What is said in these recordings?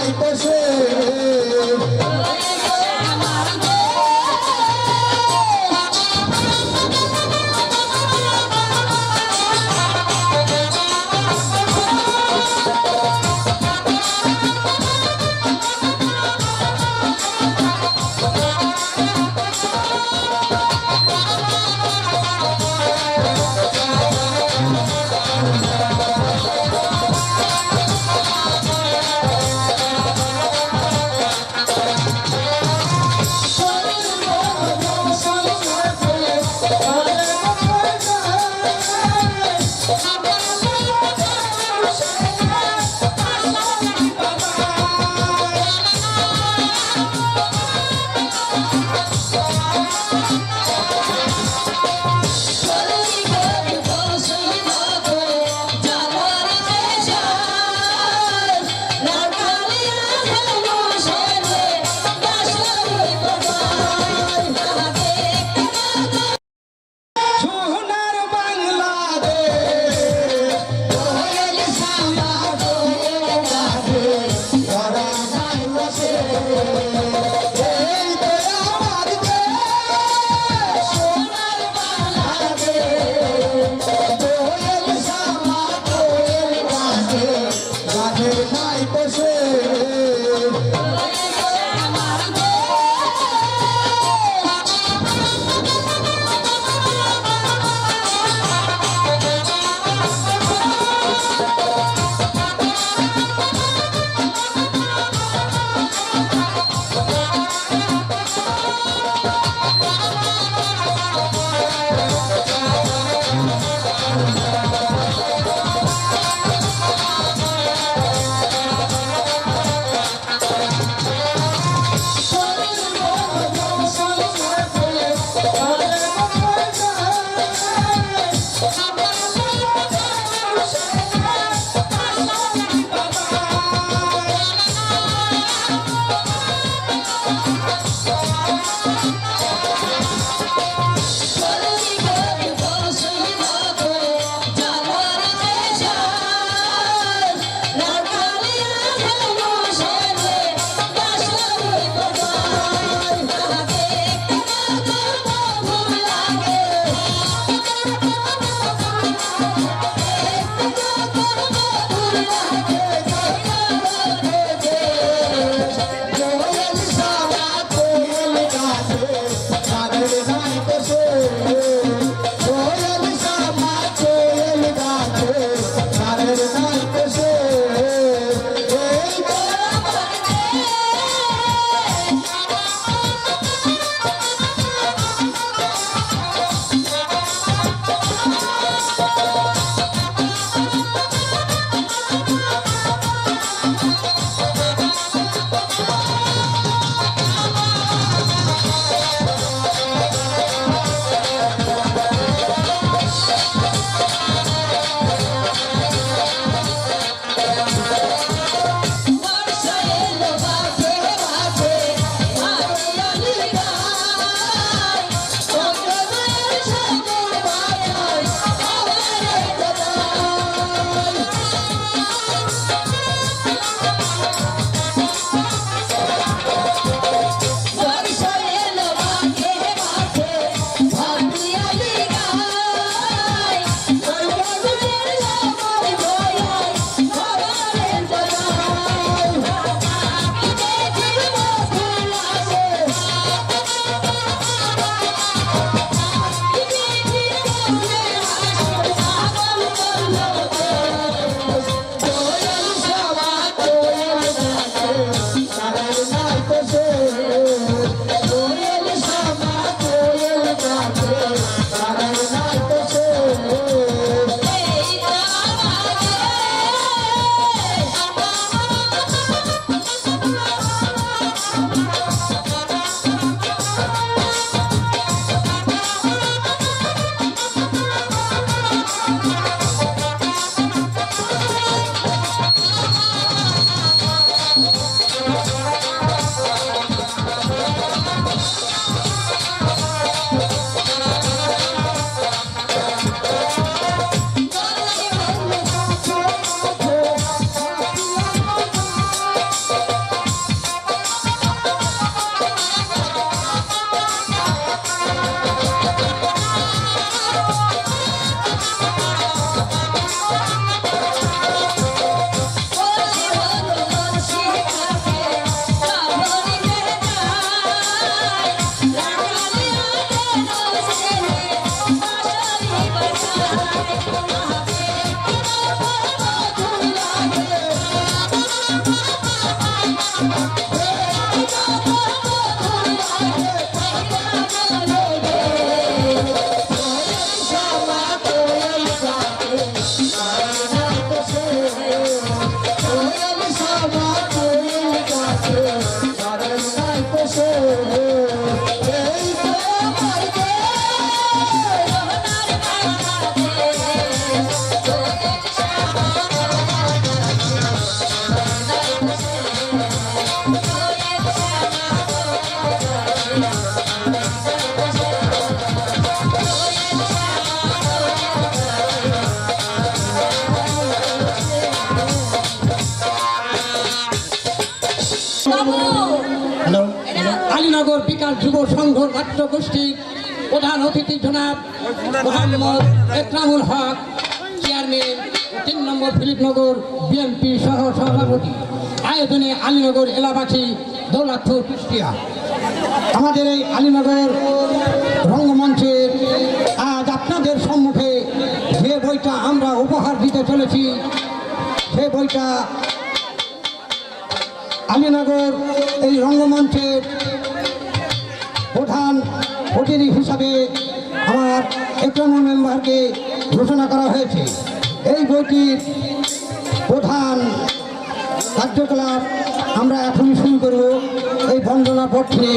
আইতেছে হ্যালো, আলীনগর বিকাশ যুব সংঘ নাট্য গোষ্ঠীর প্রধান অতিথি জনাব মোহাম্মদ একরামুল হক, চেয়ারম্যান, ৩ নম্বর ফিলিপনগর বিএনপি সহ সভাপতি। আয়োজনে আলীনগর এলাকাবাসী, দৌলতপুর, কুষ্টিয়া। আমাদের এই আলীনগর রঙ্গমঞ্চের আজ আপনাদের সম্মুখে যে বইটা আমরা উপহার দিতে চলেছি, সে বইটা আলীনগর এই রঙ্গমঞ্চের প্রধান অতিথি হিসাবে আমার একরামুল মেম্বারকে ঘোষণা করা হয়েছে। এই বইটির প্রধান কার্যকলাপ আমরা এখনই শুরু করব। এই বন্দনা পক্ষে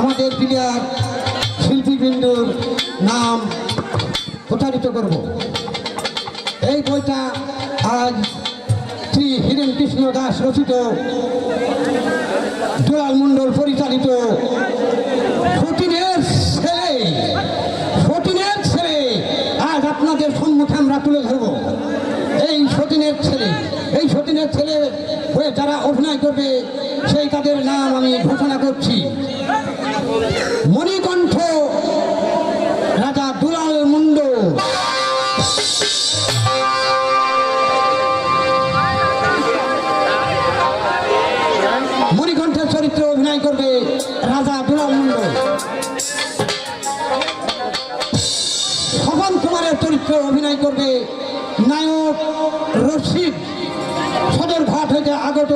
আমাদের প্রিয়ার শিল্পীবৃন্দর নাম প্রচারিত করব। এই বইটা আজ শ্রী হীরেন কৃষ্ণ দাস রচিত, দুলাল মণ্ডল পরিচালিত সতীনের ছেলে আজ আপনাদের সম্মুখে আমরা তুলে ধরব। এই সতীনের ছেলে হয়ে যারা অভিনয় করবে সেই তাদের নাম আমি ঘোষণা করছি। মণিকণ্ঠ রাজা দুলাল মণ্ডল, মণিকণ্ঠের চরিত্রে অভিনয় করবে রাজা দুলাল মণ্ডল। স্বপন কুমারের চরিত্রে অভিনয় করবে নায়ক রশিদ, সদরঘাট হইতে আগত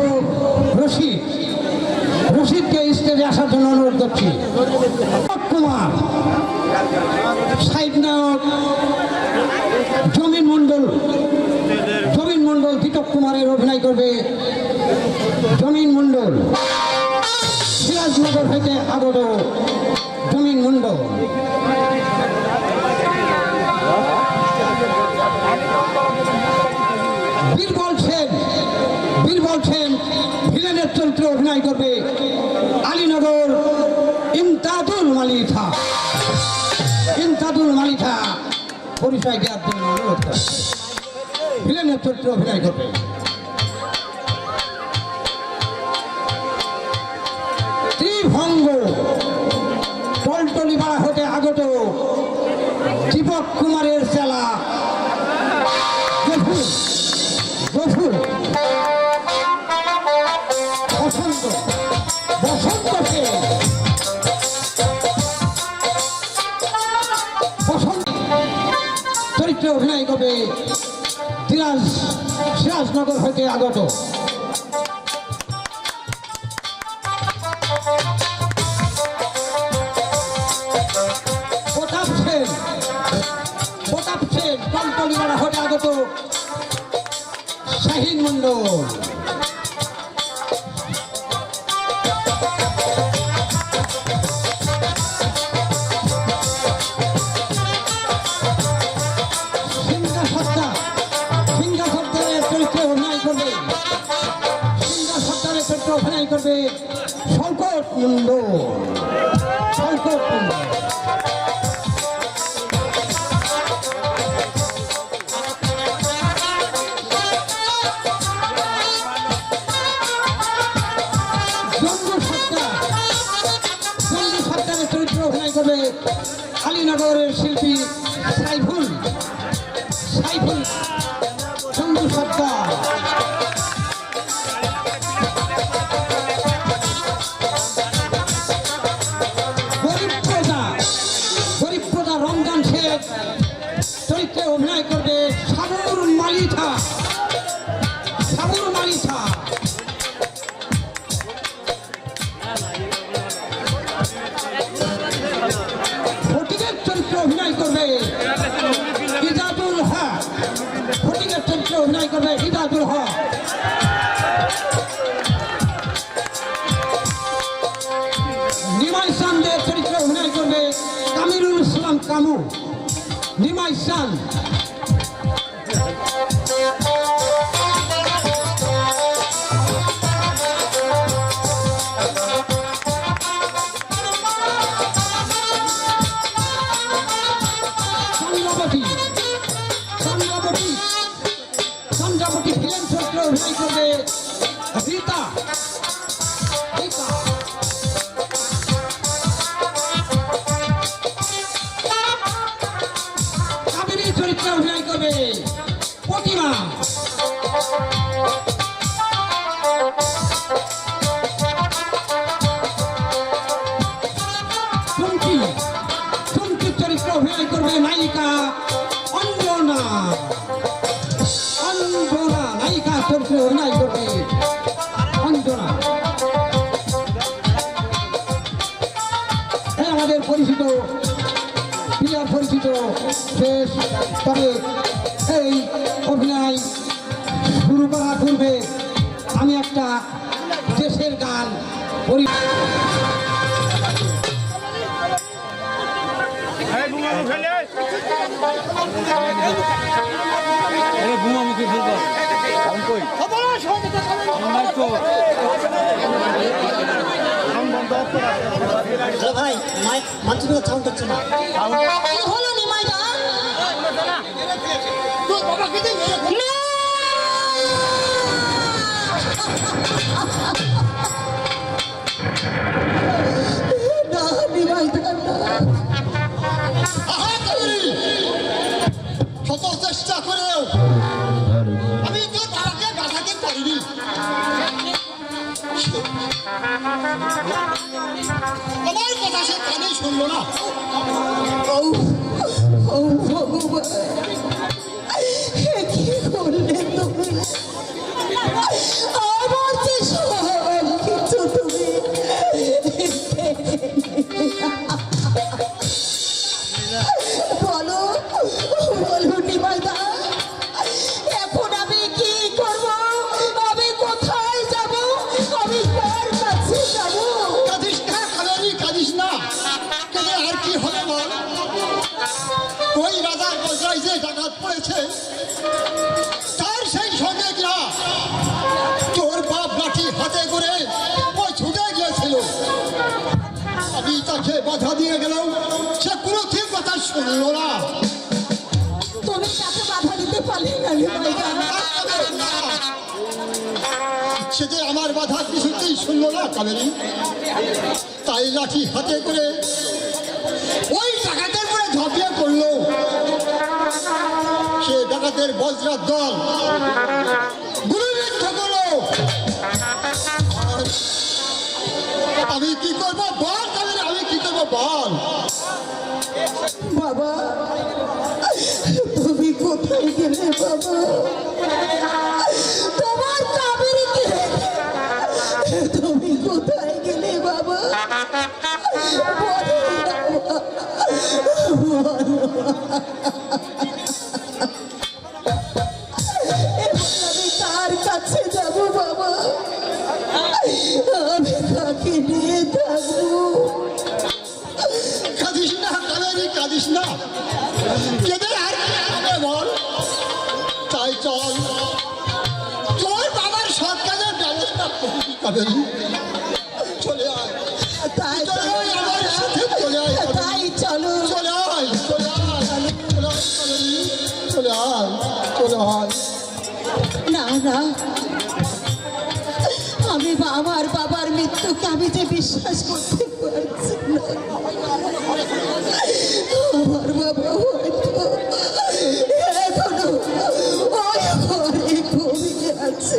রশিদকে স্টেজে আসার জন্য অনুরোধ করছি। কুমার সাইড নায়ক জমিন মণ্ডল, দীপক কুমারের অভিনয় করবে জমিন মণ্ডল। সিরাজনগর হইতে আগত জমিন মণ্ডল। বীরবল সেন ভিলেনের চরিত্রে অভিনয় করবে আলীনগর ইমতাদুল মালিথা পরিচয় দেওয়ার জন্য অনুরোধ করে ভিলেনের চরিত্রে অভিনয় করবে। ত্রিভঙ্গ টলটলিপাড়া হতে আগত দীপক কুমারের চেলা গফুর। চরিত্রে অভিনয় করবে সিরাজনগর হইতে আগত প্রতাপ সেন, টলটলিপাড়া হতে আগত শাহিন মণ্ডল। অভিনয় করবে শঙ্কর মণ্ডল। সরকারের চরিত্রে অভিনয় করবে আলীনগরের শিল্পী সাইফুল চন্দু সরকার। চরিত্রে অভিনয় করবে সাবুর মালিথা। ফটিকের চরিত্রে অভিনয় করবে ইজাদুল হক। নিমাই চান্দের চরিত্রে অভিনয় করবে কামিরুল ইসলাম কামু। নিমাই চান চন্দ্রাবতী ফিল্ম চরিত্রে অভিনয় করবে রীতা। পরিচিত শেষ। তবে এই অভিনয় শুরু করার পূর্বে আমি একটা দেশের গান বুমামুখী ফেলবো ভাই মাত্র সাউন্ড হচ্ছে না কি হলো নিমাইদা শত চেষ্টা করেও আমি তো তারাকে বাঁচাতে পারিনি। আমার কথা সে কানে শুনলো না। কি করলে তুমি আমার যে সব কিছু তুমি বলো বলো নিমাইদা এখন আমি কি করব আমি কোথায় যাব আমি কার কাছে যাব কাঁদিস না কালারি কাঁদিস না কেন আর কি হবে বল ওই রাজার বজ্রায় যে ডাকাত পড়েছে তার সেই সঙ্গে যা তোর বাপ লাঠি হাতে করে ওই ছুটে গিয়েছিল আমি তাকে বাধা দিয়ে গেলাম সে কোনো ঠিক কথা শুনলো না তুমি তাকে বাধা দিতে পারলে না নিমাইদা সে যে আমার বাধা কিছুতেই শুনলো না কাবেরী তাই লাঠি হাতে করে ওই ডাকাতের করে ঝাঁপিয়ে পড়লো সে ডাকাতের বজ্রার দল গুলিবিদ্ধ করলো আমি কি করবো বল কাবেরী আমি কি করবো বল বাবা তুমি কোথায় গেলে বাবা তোমার কাবেরীকে তুমি কোথায় গেলে বাবা বলো বাবা, এবার আমি কার কাছে যাব বাবা আমি কাকে নিয়ে থাকবো কাঁদিস না কাবেরী কাঁদিস না কেঁদে আর কি হবে বল তাই চল তোর বাবার সব কাজের ব্যবস্থা করবি কাবেরী চলে আয় তাই চলে আয় আমার সাথে চলে আয় কাবেরী। তাই চলো চলে আয় চলে আয় চলে আয় কাবেরী চলে আয় চলে আয় না না আমি আমার বাবার মৃত্যুকে আমি যে বিশ্বাস করতে পারছি না আমার বাবা হয়তো এখনো ওই ঘরে ঘুমিয়ে আছে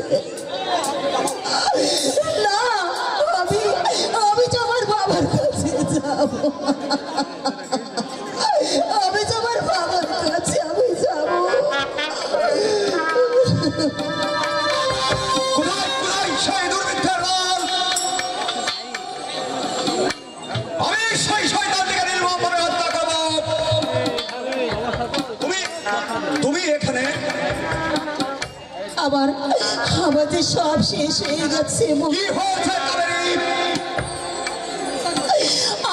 না আমি আমি যে আমার বাবার কাছে যাব আমি যে আমার বাবার কাছে আমি যাব কোথায় কোথায় সেই দুর্বৃত্তের দল? আমি সেই শয়তানটিকে নির্মমভাবে হত্যা করব। তুমি এখানে আবার আমাদের সব শেষ হয়ে গেছে কি হয়েছে কাবেরী?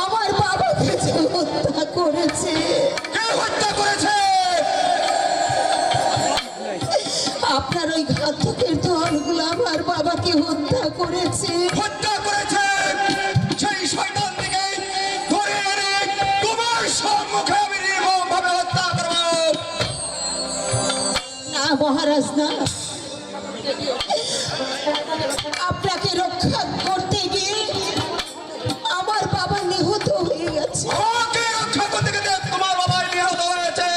আমার বাবাকে যে হত্যা করেছে কে হত্যা করেছে? আপনার ওই ঘাতকের দলগুলো আমার বাবাকে হত্যা করেছে হত্যা করেছে সেই শয়তানটিকে ধরে এনে তোমার সম্মুখে আমি নির্মমভাবে হত্যা করব। না মহারাজ না আপনাকে রক্ষা করতে গিয়ে আমার বাবা নিহত হয়ে গেছে আমাকে রক্ষা করতে গেলে তোমার বাবা নিহত হয়েছে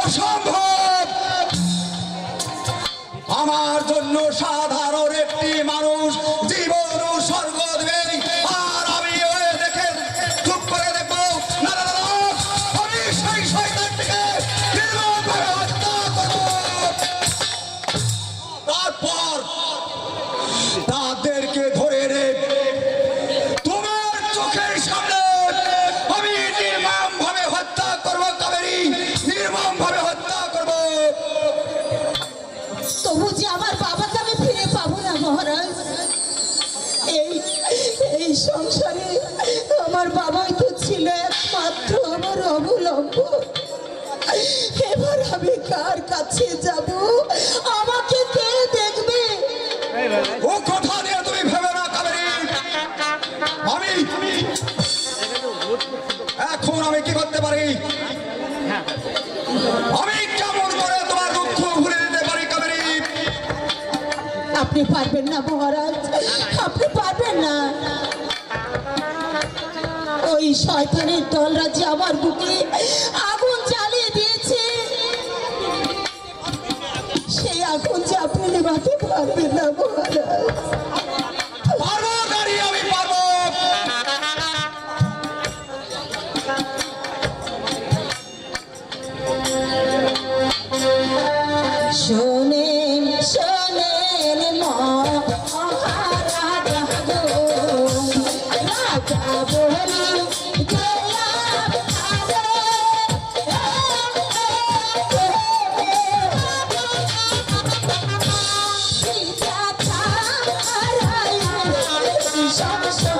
অসম্ভব। আমার জন্য সাধারণ একটি মানুষ জীবন উৎসর্গ দেবে আর আমি ওই দেখে চুপ করে দেখবো না না না, আমি সেই শয়তানটিকে নির্মমভাবে হত্যা করব। তারপর তাদেরকে ধরে এনে তোমার চোখের সামনে আমি সংসারে আমার বাবাই তো ছিল একমাত্র আমার অবলম্বন। এবার আমি কার কাছে যাব, আমাকে কে দেখবে? ও কথা নিয়ে তুমি ভেবে না কাবেরী। এখন আমি কি করতে পারি? আমি কেমন করে তোমার দুঃখ ভুলে দিতে পারি কাবেরী? আপনি পারবেন না মহারাজ, আপনি পারবেন না। ওই শয়তানের দলরা যে আমার বুকে আগুন জ্বালিয়ে দিয়েছে, সেই আগুন যে আপনি নেভাতে পারবেন না মহারাজ। পারবো নারী, আমি পারবো। শোনেন শোনেন মহারাজ গো, রাজা বলি গোলাপ সীতা ছাড়াই সব সব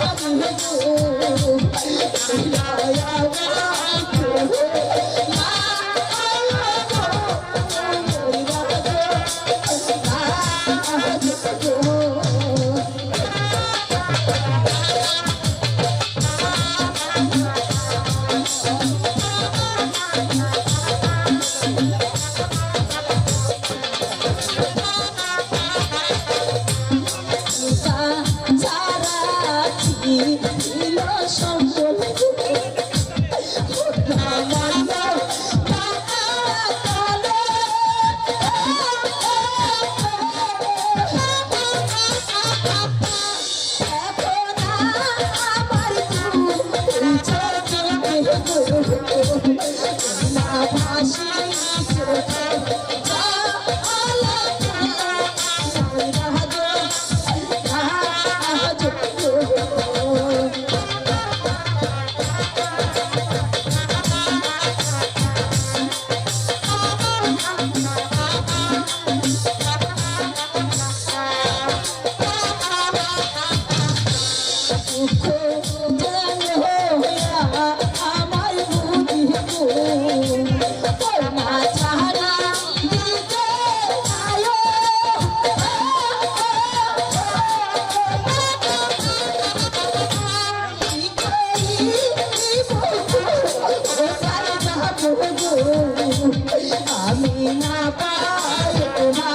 আমি না পারবো না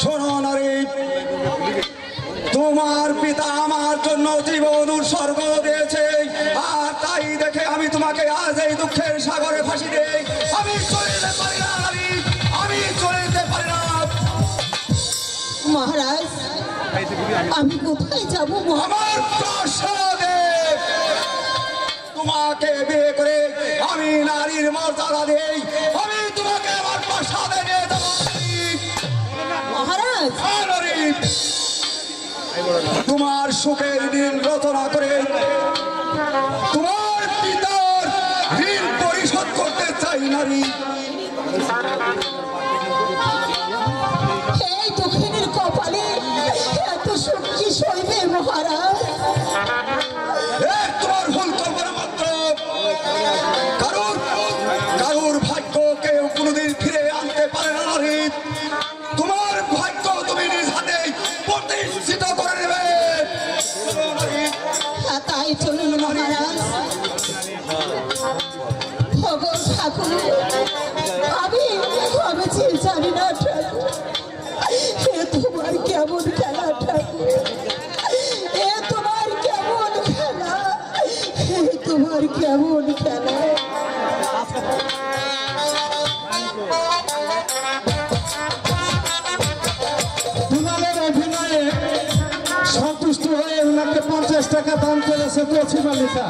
শোনো নারী, তোমার পিতা আমার জন্য জীবন উৎসর্গ দিয়েছে, আর তাই দেখে আমি তোমাকে আজ এই দুঃখের সাগরে ফাঁসি দেই। আমি চলে যেতে পারি না নারী, আমি চলে যেতে পারি না। মহারাজ, আমি কোথায় যাবো? আমার প্রাসাদে তোমাকে বিয়ে করে আমি নারীর মর্যাদা দেই, আমি তোমাকে আমার প্রাসাদে নিয়ে যাবো। মহারাজ, নারী, তোমার সুখের দিন রচনা করে তোমার পিতার ঋণ পরিশোধ করতে চাই নারী। এই দক্ষিণের কপালে এত সুখ কি সইবে মহারাজ? তোমার ভুল কল্পনা মাত্র। কারুর ভাগ্য কেউ কোনোদিন ফিরে আনতে পারে না নারী। তোমার ভাগ্য তুমি নিজ হাতে প্রতিষ্ঠিত করে নেবে। তাই চলুন মহারাজ। ভগবান ঠাকুর, আমি জানি না ঠাকুর, এ তোমার কেমন খেলা ঠাকুর, এ তোমার কেমন খেলা, এ তোমার কেমন খেলা। দুলালের অভিনয়ে সন্তুষ্ট হয়ে ওনাকে 50 টাকা দান করেছে কচি মালিকা।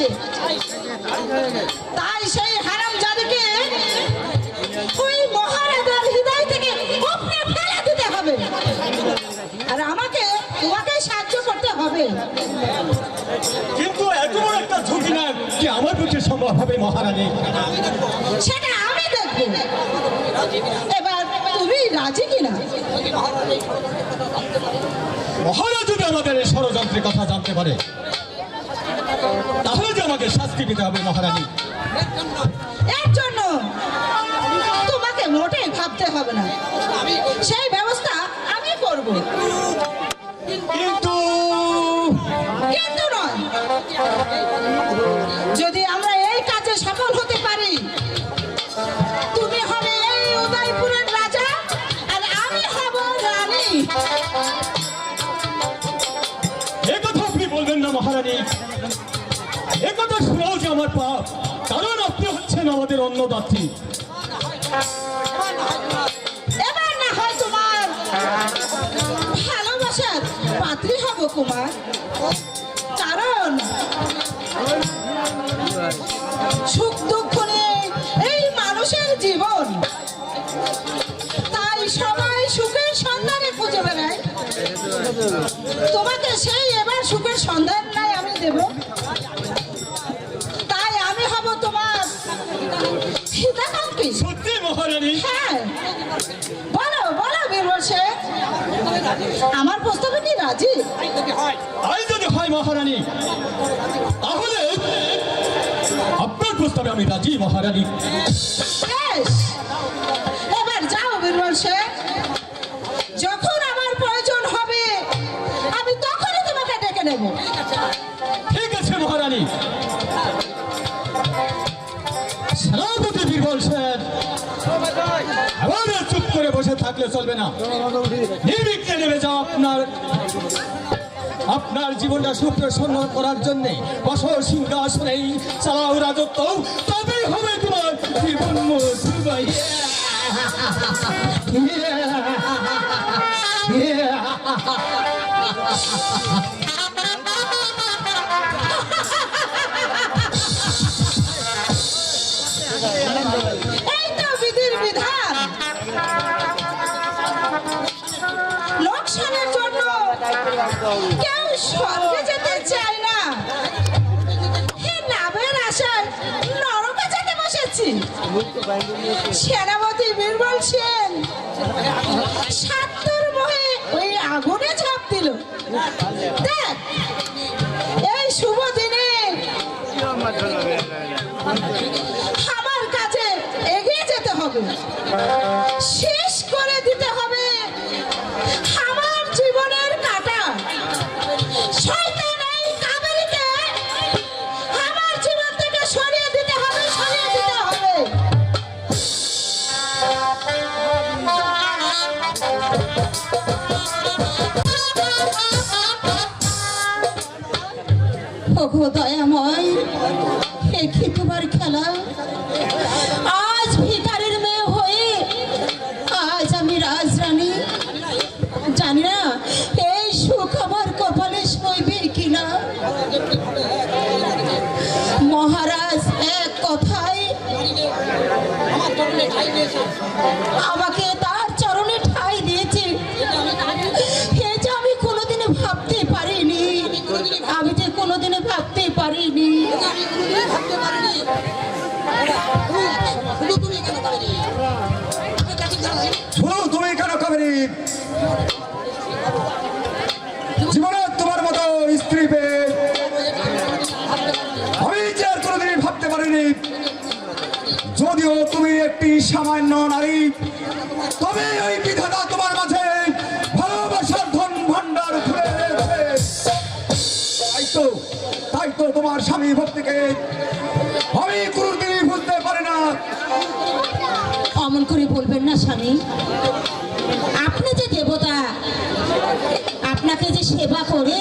আছে। তাই সেই হারামজাদিকে ওই মহারাজার হৃদয় থেকে উপড়ে ফেলে দিতে হবে, আর আমাকে তোমাকে সাহায্য করতে হবে। কিন্তু এত বড় একটা ঝুঁকি না কি আমার পক্ষে সম্ভব হবে মহারানী? সেটা আমি দেখবো। এবার তুমি রাজি কিনা? মহারাজ যদি আমাদের এই ষড়যন্ত্রের কথা জানতে পারে তাহলে যে আমাকে শাস্তি দিতে হবে মহারানী। এর জন্য তোমাকে মোটেই ভাবতে হবে না, সেই ব্যবস্থা আমি করব। কিন্তু কিন্তু নয়, যদি আমরা এই কাজে সফল হতে পারি, তুমি হবে এই উদয়পুরের রাজা আর আমি হব রানী। একথা আপনি বলবেন না মহারানী, একথা শোনাও যে আমার পাপ, কারণ আপনি হচ্ছেন আমাদের অন্নদাত্রী। এবার না হয় তোমার ভালোবাসার পাত্রী হব কুমার, কারণ সুখ দুঃখ নিয়ে এই মানুষের জীবন, তাই সবাই সুখের সন্ধানে খুঁজে বেড়ায়। তোমাকে সেই এবার সুখের সন্ধান নাই আমি দেব, তাই আমি হব তোমার হিতাকাঙ্ক্ষী। সত্যি মহারানী? হ্যাঁ, বলো বলো বীরবল শেখ, আমার প্রস্তাবে কি রাজি? তাই যদি হয় মহারানী তাহলে আপনার প্রস্তাবে আমি রাজি মহারানী। বেশ, এবার যাও বীরবল শেখ, যখন আমার প্রয়োজন হবে আমি তখনই তোমাকে ডেকে নেব। ঠিক আছে মহারানী। সেনাপতি বীরবল সেন, এবার চুপ করে বসে থাকলে চলবে না, নির্বিঘ্নে নেমে যাও আপনার জীবনটা সুপ্রসন্ন করার জন্য বসো সিংহাসনেই, চালাও রাজত্ব, তবেই হবে তোমার জীবন মধুময়। এই তো বিধির বিধান। লোকসানের জন্য কেউ স্বর্গে যেতে চায় না, এই লাভের আশায় নরকে যেতে বসেছি। সেনাপতি বীরবল সেন সাত্তর মোহে ওই আগুনে ঝাঁপ দিল। দেখ, এই শুভ দিনে আমার কাছে এগিয়ে যেতে হবে, শেষ করে দিতে হবে আমার জীবনের কাঁটা। শয়তান এই কাবেরীকে আমার জীবন থেকে সরিয়ে দিতে হবে, সরিয়ে দিতে হবে। ওগো দয়াময়, এ কি তোমার খেলা? আজ ভিখারির মেয়ে হয়ে আজ আমি রাজরানী। জানি না এই সুখ আমার কপালে সইবে কিনা। মহারাজ এক কথায় আমাকে তার চরণে ঠাঁই দিয়েছে, এ যে আমি কোনোদিনে ভাবতে পারিনি, আমি যে কোনোদিনে ভাবতে পারিনি। শুনো, তুমি কেন কাবেরী? জীবনে তোমার মতো স্ত্রী পেয়ে আমি যে আর কোনোদিনই ভাবতে পারিনি। যদিও তুমি একটি সামান্য নারী, তবে ওই বিধাতা তোমার মাঝে ভালোবাসার ধন ভান্ডার খুলে রেখেছে। তাই তো তোমার স্বামী ভক্তিকে আমি কোনোদিনই ভুলতে পারি না। অমন করে বলবেন না স্বামী, আপনি যে দেবতা, আপনাকে যে সেবা করে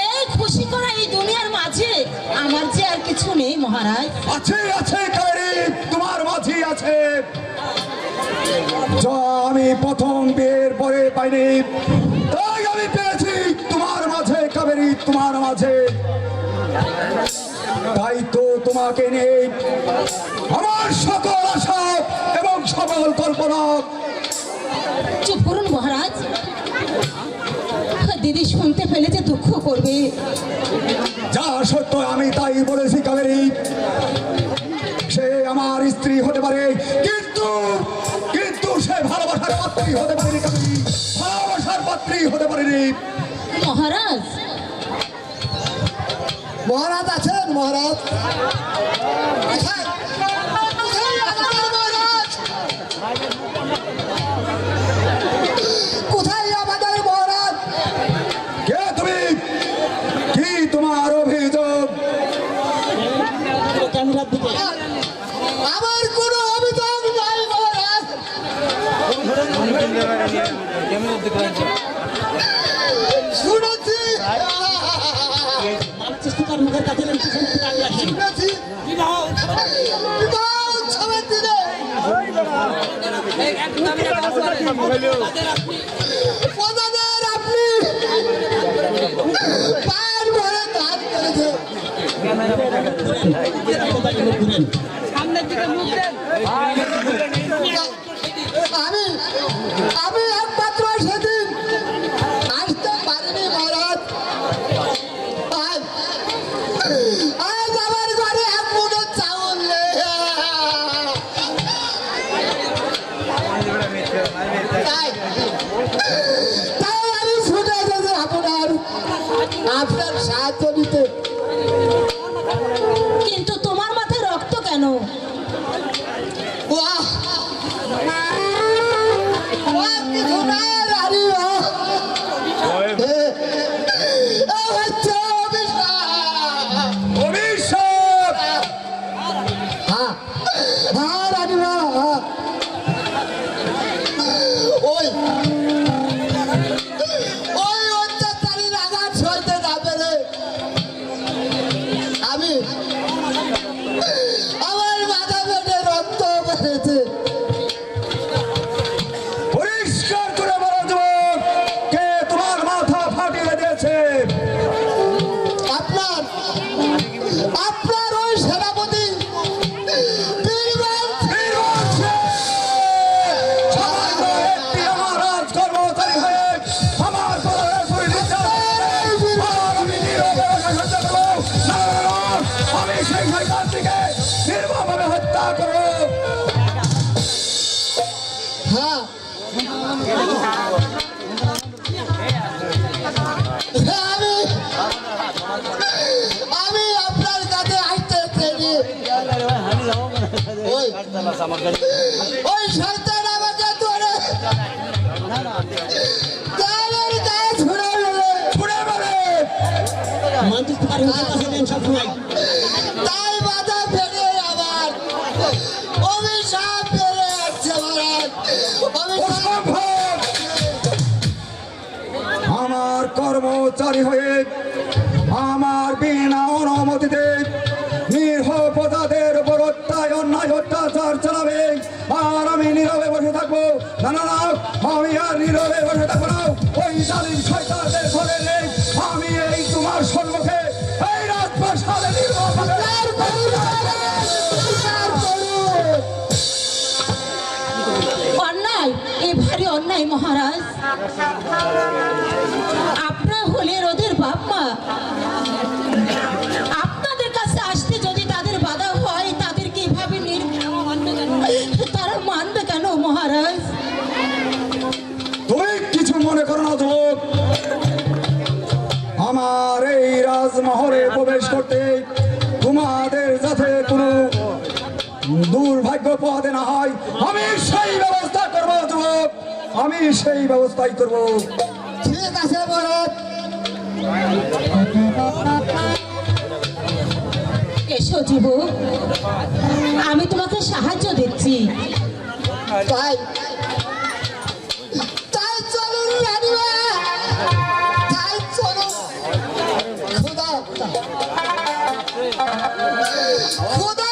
এই খুশি করা এই দুনিয়ার মাঝে আমার যে আর কিছু নেই মহারাজ। আছে আছে কাবেরী, তোমার মাঝে আছে, যা আমি প্রথম বিয়ের পরে পাইনি, তাই আমি পেয়েছি তোমার মাঝে কাবেরী। কাবেরী তোমার মাঝে, তাই তো তোমাকে নিয়ে আমার সকল আশা এবং সকল কল্পনা। চুপ করুন মহারাজ, দিদি শুনতে পেলে যে দুঃখ করবে। যা সত্য আমি তাই বলেছি কাবেরী, সে আমার স্ত্রী হতে পারে, কিন্তু কিন্তু সে ভালোবাসার পাত্রী হতে পারেনি কাবেরী, ভালোবাসার পাত্রী হতে পারেনি। মহারাজ, মহারাজ আছেন? মহারাজ কোথায়? কোথায় আমাদের মহারাজ? কোথায় আমাদের মহারাজ? কে তুমি? কি তোমার অভিযোগ? আমার কোনো অভিযোগ নাই মহারাজ। শুনেছি শুনেছি বিবাহ উৎসবের দিনে প্রজাদের আপনি পায়ের ভরে দান করেছে। আমি আমি একমাত্র সেদিন আসতে পারিনি মহারাজ। আজ আজ আমার ঘরে এক মুঠো চাউল নেই। তাই তাই আমি ছুটে এসেছি আপনার সাহায্য নিতে। কিন্তু তোমার মাথায় রক্ত কেন? বাহ! বাহ, কিছু না রানী, বাহ। এ হচ্ছে অভিশাপ। অভিশাপ! হ্যাঁ, হ্যাঁ রানীমা, হ্যাঁ। ওই ওই অত্যাচারী রাজা সইতে না পেরে আমি আমার মাথা পেটে রক্ত বেড়েছে। পরিষ্কার করে বলো যুবক, কে তোমার মাথা ফাটিয়ে দিয়েছে? আপনার আপনার ওই সেনাপতি বীরবল বীরবর্ষে সামান্য একটি আমার রাজকর্মচারী হয়ে আমার পরিবারের উপর নির্যাতন আর আমি নীরবে বসে সহ্য করবো? না, না, না, আমি সেই শয়তানটিকে নির্মমভাবে হত্যা করবো। হ্যাঁ আমি আমি আপনার কাছে আসতে চাইনি। ওই ওই শয়তান আমাকে ধরে গায়ের গায়ে ছুড়ে মেরে ছুড়ে মেরে তাই মাথা ফেলে আমার অভিশাপ ফেলে আসছে মহারাজ। অভিশাপ অসম্ভব! আমার কর্মচারী হয়ে আমার বিনা অনুমতিতে নিরীহ প্রজাদের উপর অন্যায় অত্যাচার চালাবে আর আমি নীরবে বসে থাকবো? না, না, না, আমি আর নীরবে বসে থাকবো না। ওই জালিম শয়তানদের ধরে নেই আমি এই তোমার সম্মুখে এই রাজপ্রাসাদে নির্মমভাবে অন্যায়, এ ভারী অন্যায় মহারাজ। আপনার হলে ওদের বাপ মা, আপনাদের কাছে আসতে যদি তাদের বাধা হয় তাদেরকে এভাবে তারা মানবে কেন মহারাজ? তুমি কিছু মনে করো না যুবক, আমার এই রাজমহলে প্রবেশ করতে তোমাদের যাতে কোনো দুর্ভাগ্য পোহাতে না হয় আমি সেই ব্যবস্থা করবো যুবক, আমি সেই ব্যবস্থাই করবো। ঠিক আছে মহারাজ। এসো যুবক, আমি তোমাকে সাহায্য দিচ্ছি। তাই তাই চলুন রানীমা, তাই চলুন। খোদা খোদা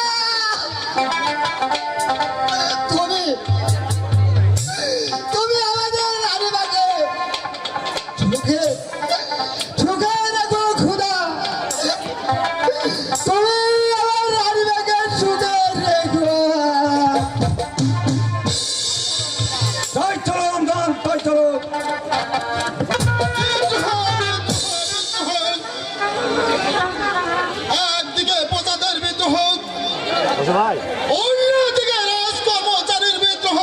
তুমি তুমি আমাদের রানীমাকে সুখে সুখে দেখো অন্যদিকে রাজ কর্মচারীর বিদ্রোহ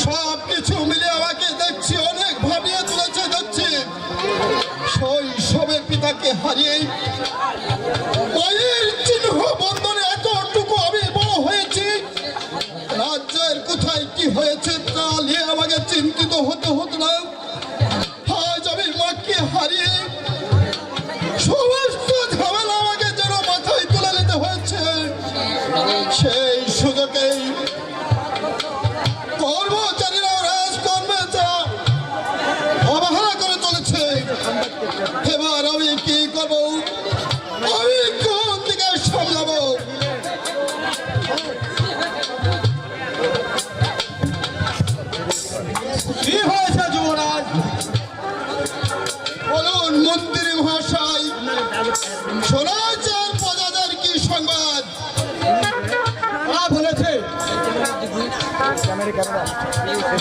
সব কিছু মিলে আমাকে দেখছি অনেক ভাবিয়ে তুলেছে। দেখছি শৈশবে পিতাকে হারিয়ে মায়ের চিহ্ন বন্ধনে এতটুকু আমি বড় হয়েছি। রাজ্যের কোথায় কি হয়েছে তা নিয়ে আমাকে চিন্তিত হতে হতো না। আজ আমি মাকে হারিয়ে সমস্ত ঝামেলা আমাকে যেন মাথায় তুলে নিতে হয়েছে। সেই সুযোগেই কর্মচারীরা রাজকর্মে যা অবহেলা করে চলেছে। এবার আমি কি করব? আমি কোন দিকে সামলাবো? কি হয়েছে যুবরাজ? বলুন মন্ত্রী মহাশয়, সোনাচার প্রজাদের কি সংবাদ? ওরা বলেছে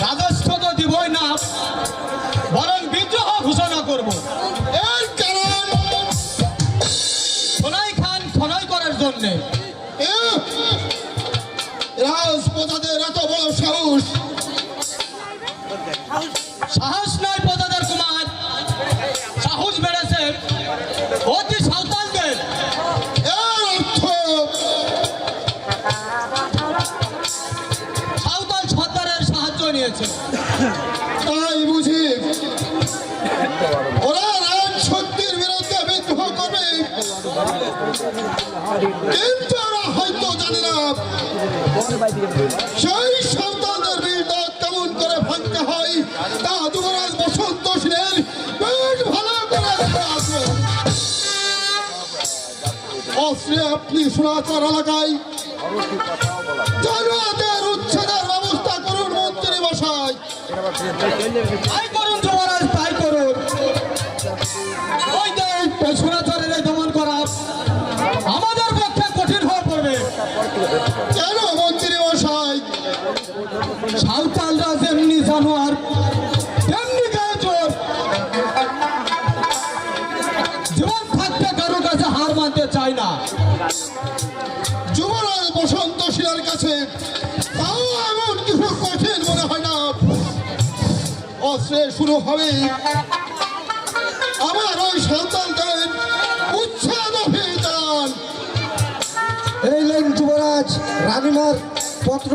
রাজস্ব তো দিবই না, বরং বিদ্রোহ ঘোষণা করব। এর কারণ সোনাই খান খনয় করার জন্য। রাজ প্রজাদের এত বড় সাহস! সাহস নয় প্রজাদের কুমার, সাহস বেড়েছে অতি সাঁওতালদের। এর অর্থ সাঁওতাল সর্দারের সাহায্য নিয়েছে। তাই বুঝি ওরা রাজ শক্তির বিরুদ্ধে বিদ্রোহ করবে, কিন্তু ওরা হয়তো জানে না সেই সন্তানদের বিরুদ্ধে কেমন করে ভাঙতে হয় তা যুবরাজ বসন্ত সেনের বেশ ভালো করে জানা আছে। অস্ত্রে আপনি সোনাচার এলাকায় জানোয়ারদের উচ্ছেদের ব্যবস্থা করুন মন্ত্রী মশাই। তাই করুন যুবরাজ, তাই করুন। ওই যে সোনাচরের দমন করা আমাদের পক্ষে কঠিন হয়ে পড়বে। কেন মন্ত্রী মশাই? সাঁওতালরা যেমনি জানোয়ার তেমনি গায়ে চোর। জীবন থাকতে কারো কাছে হার মানতে চায় না। যুবরাজ বসন্ত সেনের কাছে তাও এমন কিছু কঠিন মনে হয় না। অস্ত্রে শুরু হবে আমার ওই সন্তানদের উচ্ছেদ অভিযান। এই লেন যুবরাজ রানীমার পত্র।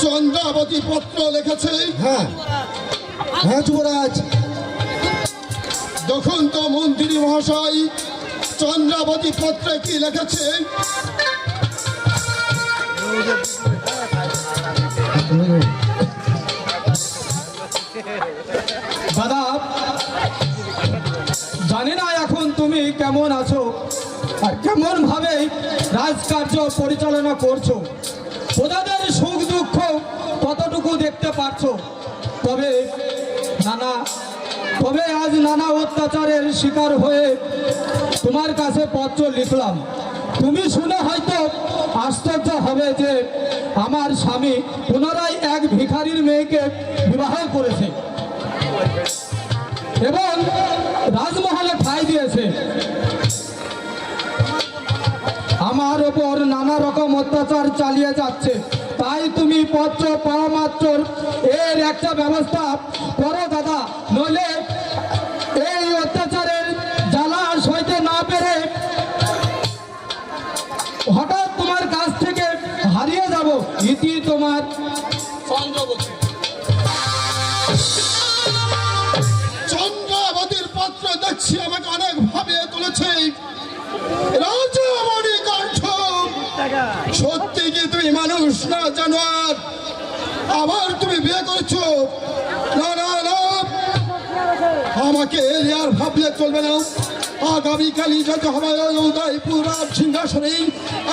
চন্দ্রাবতী পত্র লিখেছে। হ্যাঁ হ্যাঁ যুবরাজ, দেখুন তো মন্ত্রী মহাশয়, চন্দ্রাবতী পত্রে কি লিখেছে? দাদা, জানি না এখন তুমি কেমন আছো আর কেমন ভাবে রাজকার্য পরিচালনা করছো। প্রজাদের সুখ দুঃখ কতটুকু দেখতে পারছো। তবে আজ নানা অত্যাচারের শিকার হয়ে তোমার কাছে পত্র লিখলাম। তুমি শুনে হয়তো আশ্চর্য হবে যে আমার স্বামী পুনরায় এক ভিখারির মেয়েকে বিবাহ করেছে এবং রাজমহলে ঠাঁই দিয়েছে। আমার ওপর নানা রকম অত্যাচার চালিয়ে যাচ্ছে। তাই তুমি পত্র পাওয়া মাত্র এর একটা ব্যবস্থা করো দাদা, নইলে এই অত্যাচারের জ্বালা সইতে না পেরে হঠাৎ তোমার কাছ থেকে হারিয়ে যাব। ইতি তোমার চন্দ্রবতী। চন্দ্রাবতীর পত্র দেখছি আমাকে অনেক ভাবিয়ে তুলেছে। রাজামণি কণ্ঠ, সত্যি কি তুমি মানুষ না জানোয়ার? আবার তুমি বিয়ে করেছো? না না না, আমাকে আর ভাবলে চলবে না। আগামীকালই যেতে হবে উদয়পুর সিংহাসনে,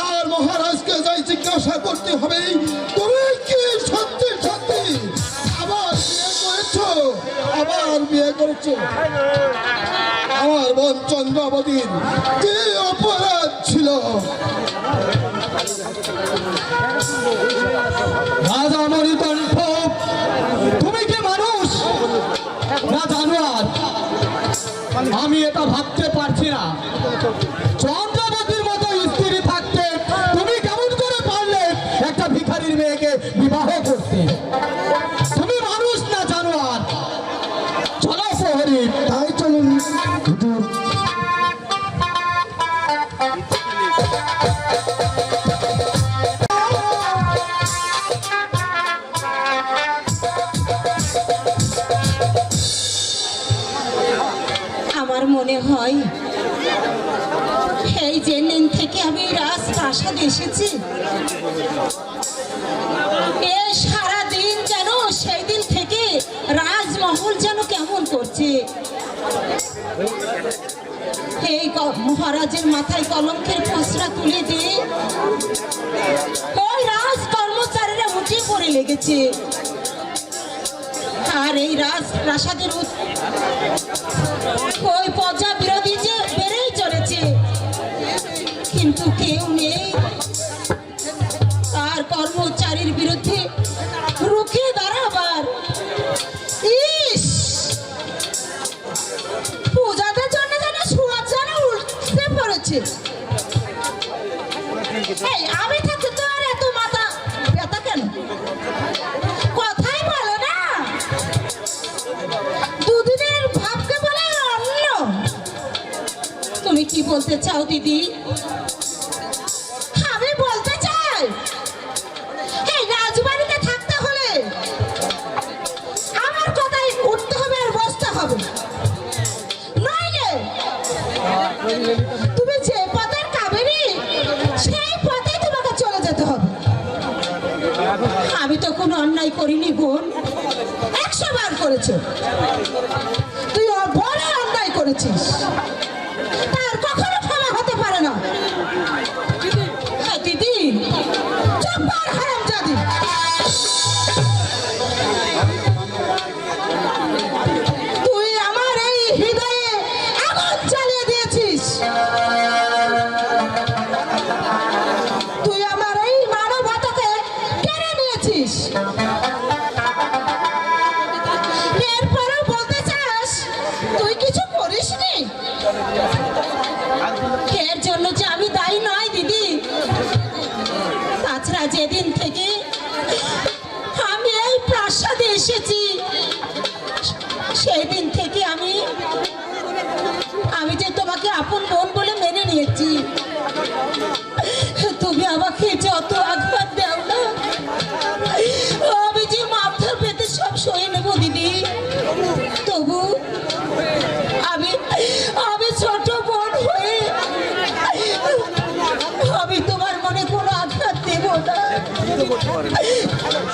আর মহারাজকে যাই জিজ্ঞাসা করতে হবে তুমি কি সত্যি সত্যি আবার বিয়ে করেছো? আবার বিয়ে করেছো? আমার বোন চন্দ্রাবতীর কি অপরাধ ছিল? রাজামণি কণ্ঠ, তুমি কি মানুষ না জানোয়ার? আমি এটা ভাবতে পারছি না। প্রহরী। তাই চলুন হুজুর। আমার মনে হয় এই যে দিন থেকে আমি রাজপ্রাসাদ এসেছি, এ সারা দিন যেন সেই দিন থেকে রাজমহল যেন কেমন করছে। এই মহারাজের মাথায় কলঙ্কের খসড়া তুলে দিয়ে ওই রাজ কর্মচারীরা উঠে পড়ে লেগেছে, আর এই রাজপ্রাসাদের ওই প্রজা বিরোধী যে বেড়েই চলেছে, কিন্তু কেউ নেই তার কর্মচারীর বিরুদ্ধে রুখে দাঁড়াবার। ইস, পূজাদের জন্য যেন সুয়াদ যেন উঠতে পড়েছে। এই, আমি থাকতে তো আর এত মাথা ব্যথা কেন? কথাই বলে না, দুদিনের ভাবকে বলে অন্য। তুমি কি বলতে চাও দিদি? আমি বলতে চাই এই রাজবাড়িতে থাকতে হলে আমার কথাই উঠতে হবে আর বসতে হবে, নইলে তুমি যে পথের কাবেরী সেই পথেই তোমাকে চলে যেতে হবে। আমি তো কোনো অন্যায় করিনি বোন, 100 বার করেছো, তুই বড় অন্যায় করেছিস, তার কখনো ক্ষমা হতে পারে না। হ্যাঁ দিদি, চুপ কর হারামজাদি। তুই আমার এই হৃদয়ে আগুন জ্বালিয়ে দিয়েছিস, তুই আমার এই মানবতাকে কেড়ে নিয়েছিস। এরপরেও বলতে চাস তুই কিছু করিসনি? এর জন্য যে আমি দায়ী নয় দিদি। তাছাড়া যেদিন থেকে আমি এই প্রাসাদে এসেছি সেই দিন থেকে আমি যে তোমাকে আপন বোন বলে মেনে নিয়েছি। তুমি আমাকে যত আঘাত দাও না, আমি যে মাথা পেতে সব সয়ে নেবো দিদি। তবু আমি ছোট বোন হয়ে আমি তোমার মনে কোনো আঘাত দেব না,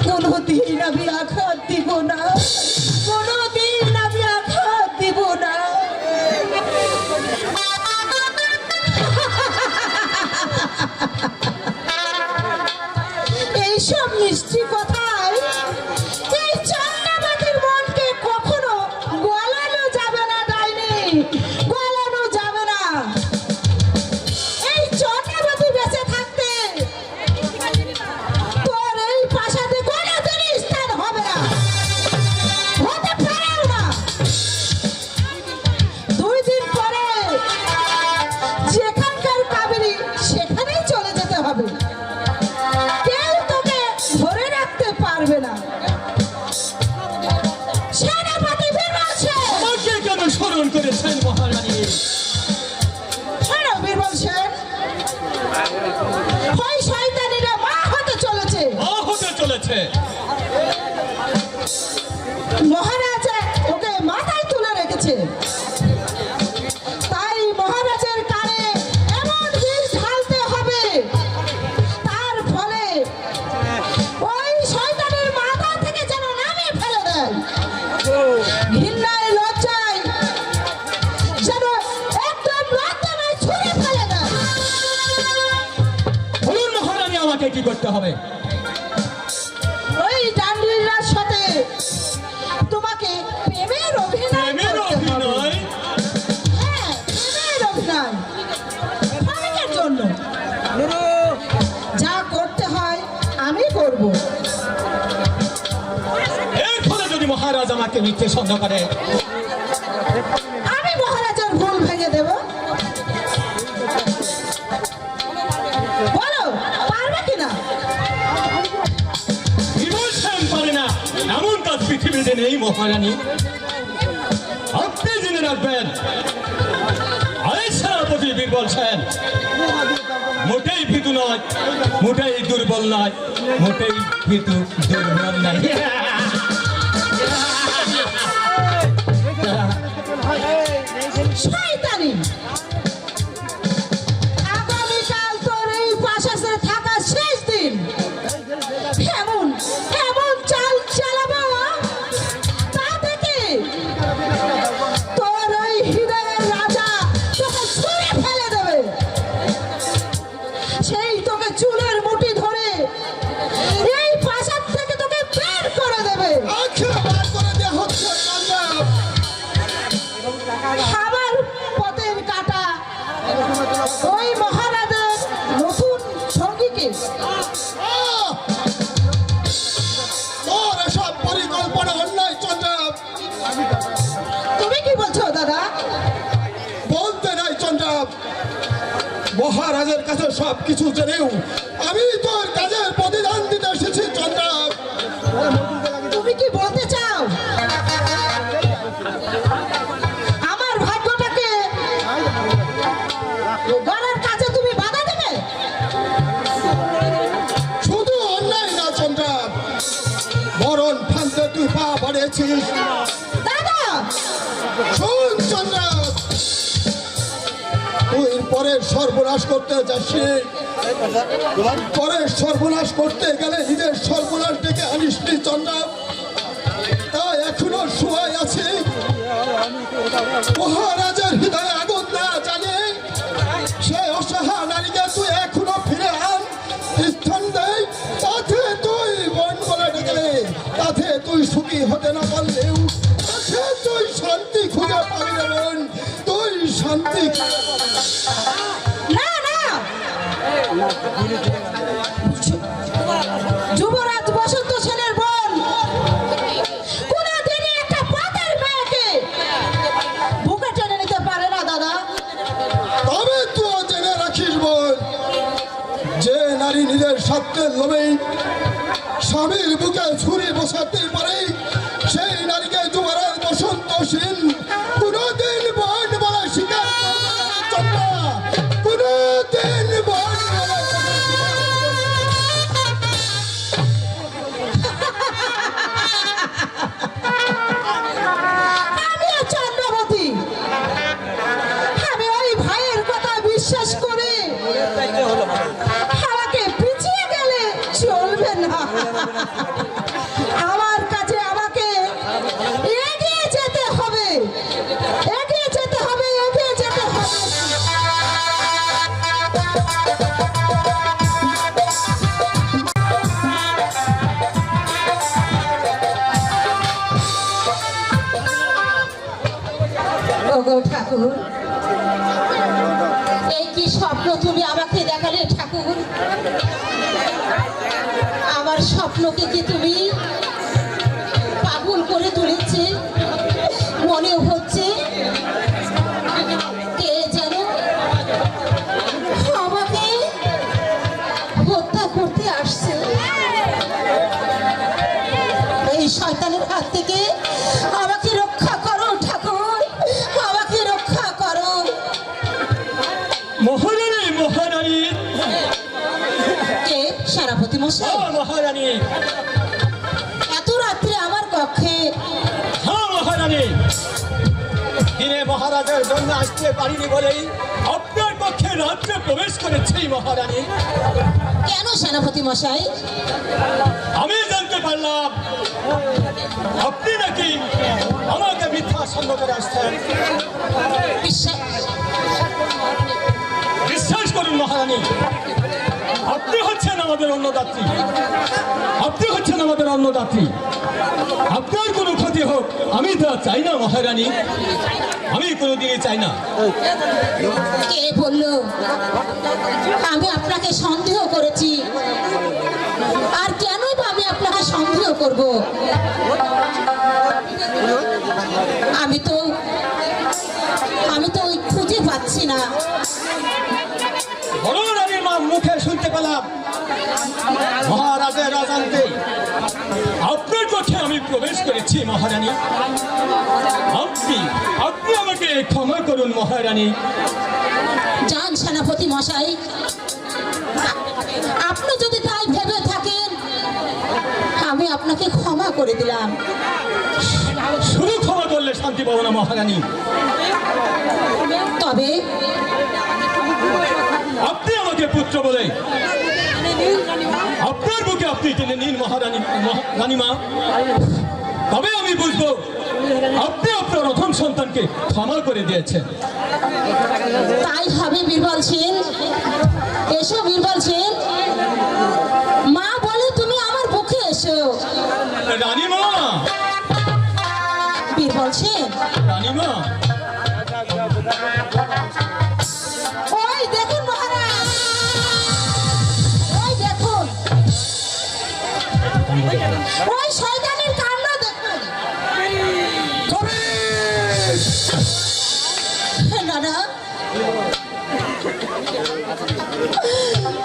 কোনোদিন আমি আঘাত দিব না, কোনোদিন আমি আঘাত দিব না। এইসব মিষ্টি কথায় এই চন্দ্রাবতীর মনকে কখনো গলানো যাবে না ডাইনি, গলানো যাবে না। এই চন্দ্রাবতী বেঁচে থাকতে তোর এই প্রাসাদে কোনোদিনই স্থান হবে না, হতে পারেও না। 2 দিন পরে যেখানকার কাবেরী সেখানেই চলে যেতে হবে, কেউ তোকে ধরে রাখতে পারবে না। সেনাপতি বীরবল সেন, আমাকে কেন স্মরণ করেছেন মহারানী? শোনো বীরবল সেন, ওই শয়তানিরা মা হতে চলেছে। হতে চলেছে। মহারাজ ওকে মাথায় তুলে রেখেছে, তাই মহারাজের কানে এমন বিষ ঢালতে হবে তার ফলে ওই শয়তানের মাথা থেকে যেন নামিয়ে ফেলে দেয়, ঘৃণায় লজ্জায় যেন একদম লজ্জায় ছুঁড়ে ফেলে দেয়। বলুন মহারানী, আমাকে কি করতে হবে? ওই ডান্ডিরার সাথে তোমাকে প্রেমের অভিনয় প্রেমের করতে হবে। অভিনয়? হ্যাঁ, প্রেমের অভিনয়, ক্ষণিকের জন্য। যা করতে হয় আমি করব। এর ফলে যদি মহারাজ আমাকে মিথ্যে সন্দেহ করে, আমি মহারাজার ভুল ভেঙে দেব। বলো পারবে কিনা? বীরবল সেন পারে না, এমন কাজ পৃথিবীতে নেই মহারানী। রাখবেন, আরে সেনাপতি বীরবল সেন মোটেই ভীতু নয়, মোটেই দুর্বল নয়, মোটেই ভীতু দুর্বল নয়। শয়তানি! আগামীকাল তোর এই পাশাসে থাকা শেষ দিন। এমন এমন চাল চালাবো তা থেকে তোর ওই হৃদয়ের রাজা তোকে ছুঁড়ে ফেলে দেবে। সেই তোকে চুলের মুঠি ধরে এই প্রাসাদ থেকে তোকে বের করে দেবে। আখের বার করে দেওয়া হচ্ছে চন্দ্র। খাবার পথের কাটা ওই মহারাজের নতুন সঙ্গীকে তোর এসব পরিকল্পনা অন্যায় চন্দ্র। তুমি কি বলছো দাদা? বলতে নাই চন্দ্র, মহারাজের কাছে সব কিছু জেনেও আমি তোর কাজের প্রতিদান দিতে এসেছি চন্দ্র। তুমি কি বলতে চাও আমার ভাগ্যটাকে গড়ার কাছে তুমি বাধা দেবে? শুধু অন্যায় না চন্দ্র, মরণ ফান্দে তুই পা বাড়িয়েছিস। দাদা শোন চন্দ্র, তুই পরের সর্বনাশ করতে যাচ্ছি। পরের সর্বনাশ করতে গেলে নিজের সর্বনাশ ডেকে আনিস নি চন্দ্র। তাই এখনো সময় আছে। মহারাজের হৃদয়ে আগুন না জানে সে অসহায় নারীকে তুই এখনো ফিরে আন, স্থান দেয়। তাতে তুই বন বলে ডেকেলে, তাতে তুই সুখী হতে না পারলেও তাতে তুই শান্তি খুঁজে পাবি না বোন, তুই শান্তি খুঁজে পাবি। না না, যুবরাজ বসন্ত সেনের বোন কোনদিনই একটা পাতার মেয়েকে বুকে টেনে নিতে পারে না দাদা। তবে তুই জেনে রাখিস বোন, যে নারী নিজের স্বার্থের লোভে স্বামীর বুকে ছুরি বসাতে পারে সেই নারীকে যুবরাজ বসন্ত সেন কোনদিন বোন বলা স্বীকার করবে না চন্দ্র। কোনদিন বোন বলা আমিও চন্দ্রবতী, আমি ওই ভাইয়ের কথা বিশ্বাস করে আমাকে পিছিয়ে গেলে চলবে না। আমার কাছে আমাকে এগিয়ে যেতে হবে, এগিয়ে যেতে হবে, এগিয়ে যেতে হবে। ওগো ঠাকুর, এই কি স্বপ্ন তুমি আমাকে দেখালে ঠাকুর? আমার স্বপ্নকে কি তুমি পাগল করে তুলেছে? মনে হচ্ছে কে যেন আমাকে হত্যা করতে আসছে। এই শয়তানের হাত থেকে আমাকে রক্ষা করো ঠাকুর, আমাকে রক্ষা করো। মহারানী, মহারানী, কে? সেনাপতি মশাই? হ্যাঁ মহারানী, এত রাত্রে আমার কক্ষে? হ্যাঁ মহারানী, দিনে মহারাজের জন্য আসতে পারিনি বলেই আপনার পক্ষে রাত্রে প্রবেশ করেছি মহারানী। কেন সেনাপতি মশাই? আমি জানতে পারলাম আপনি নাকি আমাকে মিথ্যা সন্দেহ করে আসছেন। বিশ্বাস করুন মহারানী, আপনি হচ্ছেন আমাদের অন্নদাত্রী, আপনি হচ্ছেন আমাদের অন্নদাত্রী। আপনার কোনো ক্ষতি হোক আমি তা চাই না মহারানী, আমি কোনোদিনই চাই না। কে বললো আমি আপনাকে সন্দেহ করেছি? আর কেনই বা আমি আপনাকে সন্দেহ করব? আমি তো খুঁজে পাচ্ছি না। বড়রানীর মা মুখে শুনতে পেলাম মহারাজের রাজান্তে আপনার পক্ষে আমি প্রবেশ করেছি মহারানী। আপনি আমাকে মহারানী। যান সেনাপতি মশাই, আপনি যদি তাই ভেবে থাকেন আমি আপনাকে ক্ষমা করে দিলাম। শুধু ক্ষমা করলে শান্তি পাবো না মহারানী। তবে আপনি আমাকে পুত্র বলে আপনার বুকে আপনি টেনে নিন মহারানী, রানীমা। তবে আমি বুঝবো আপনি আপনার প্রথম সন্তানকে ক্ষমা করে দিয়েছেন। তাই হবে বীরবল সেন। এসো বীরবল সেন, মা বলে তুমি আমার বুকে এসো। রানীমা, বীরবল সেন, রানীমা, ওই দেখুন মহারাজ, ওই দেখুন, ওই শয়তানের কাণ্ড দেখুন। দাদা,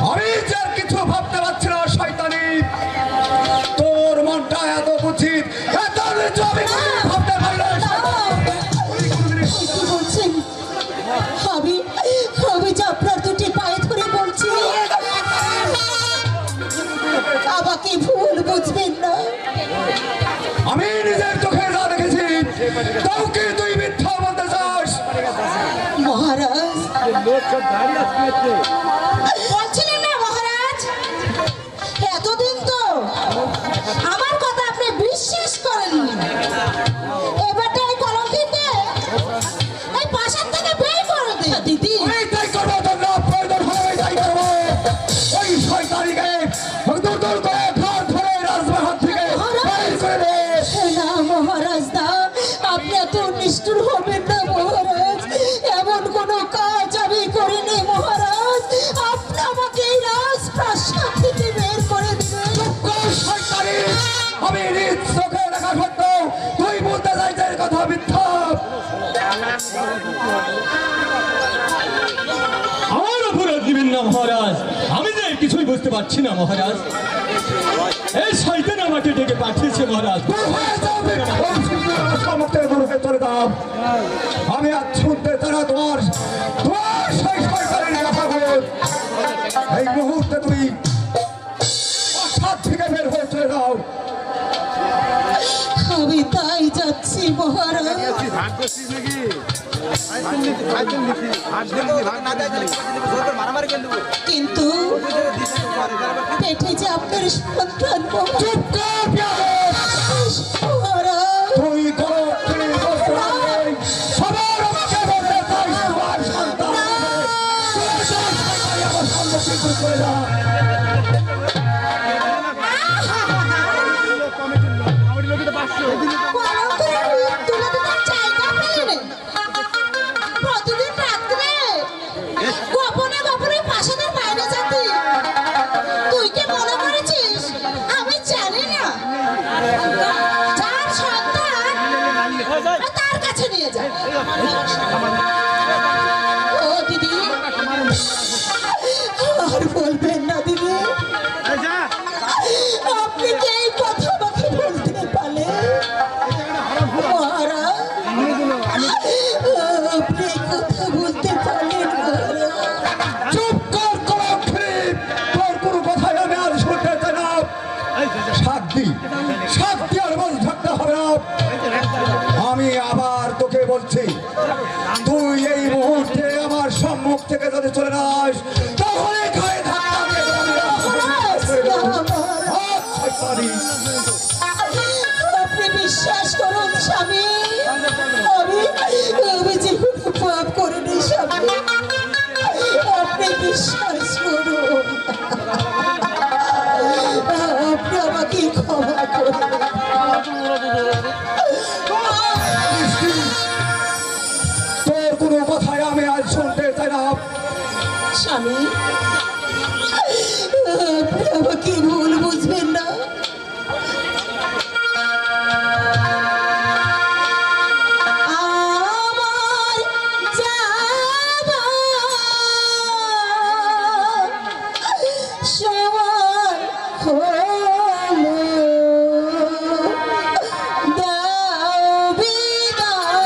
আমি যে আর কিছু ভাবতে পারছি না শয়তানি। তোর মনটা এত কুচিত, এত নিচু, আমি কোনোদিন ভাবতে পারি না শয়তান। কি বলছেন? আমি যে আপনার দুটি পায়ে ধরে বলছি, আমাকে ভুল বুঝবেন না। আমি নিজের চোখে যা দেখেছি, কাউকে তুই মিথ্যা বলতে চাস? মহারাজ, বলছিলেন না মহারাজ, এতদিন তো আমার কথা আপনি বিশ্বাস করেননি। এবারটা এই কলঙ্কিতে এই পাশার থেকে বের করে দিন। দিদি, আমি তাই করবো, তোর না প্রয়োজন হলে আমি তাই করবো। ওই শয়তানিকে দূর দূর করে ঘর ধরে রাজমহল থেকে বের করে দে। না মহারাজ দা, আপনি এত নিষ্ঠুর হবেন না মহারাজ। এমন কোনো কাজ আমি করিনি মহারাজ। আপনি আমাকে এই রাজপ্রাসাদ থেকে বের করে দিবেন। কোন শয়তানি? আমি নিজ চোখে দেখা সত্ত্বেও তুই বলতে চাইছিস এর কথা মিথ্যা। আমার অপরাধ দিবেন না মহারাজ। আমি যে কিছুই বুঝতে পারছি না মহারাজ। এই শয়তান আমাকে ডেকে পাঠিয়েছে মহারাজ। দূর হয়ে যাও, সমস্ত দূর হয়ে চলে যাও। আমি আজ শুনতে চাই না তোমার সেই শয়তানের কথাগুলো। এই মুহূর্তে তুমি প্রাসাদ থেকে বের হয়ে চলে যাও। আমি তাই যাচ্ছি মহারাজ। কিন্তু পেটে যে আপনার সন্তান চুপ কর, বেয়াদব! মহারাজ। তুই কোনো তুমি বলতে পারবে? সবার আমাকে বলতে চাই তোমার সন্তান আছে। তোর শয়তানি আমার সম্মুখে তুই চলে যা। প্রতিদিন রাত্রে গোপনে গোপনে প্রাসাদের বাইরে যেতি। তুই কি মনে করেছিস আমি জানি না? যার সন্তান তার কাছে নিয়ে যা। ও দিদি, আর বলবেন না দিদি। আপনি কি এই কথা আমাকে বলতে পারলেন মহারাজ? আপনি এই কথা বলতে পারলেন মহারাজ? চুপ কর, কলঙ্কি! তোর কোনো কথাই আমি আর শুনতে চাই না। শান্তি আর বল থাকতে হবে না। আমি আবার তোকে বলছি, তুই এই মুহূর্তে আমার সম্মুখ থেকে যদি চলে যাস, তাহলে গায়ে ধাক্কা দিয়ে তোকে আমি আপনি বিশ্বাস করুন স্বামী, আমি যে কোনো পাপ করিনি স্বামী। আপনি বিশ্বাস করুন, আপনি আমাকে ক্ষমা করুন। তোর কোনো কথাই আমি আজ শুনতে চাই না। স্বামী, আপনি আমাকে ভুল বুঝবেন না। আমার যাবার সময় হলো, দাও বিদায়।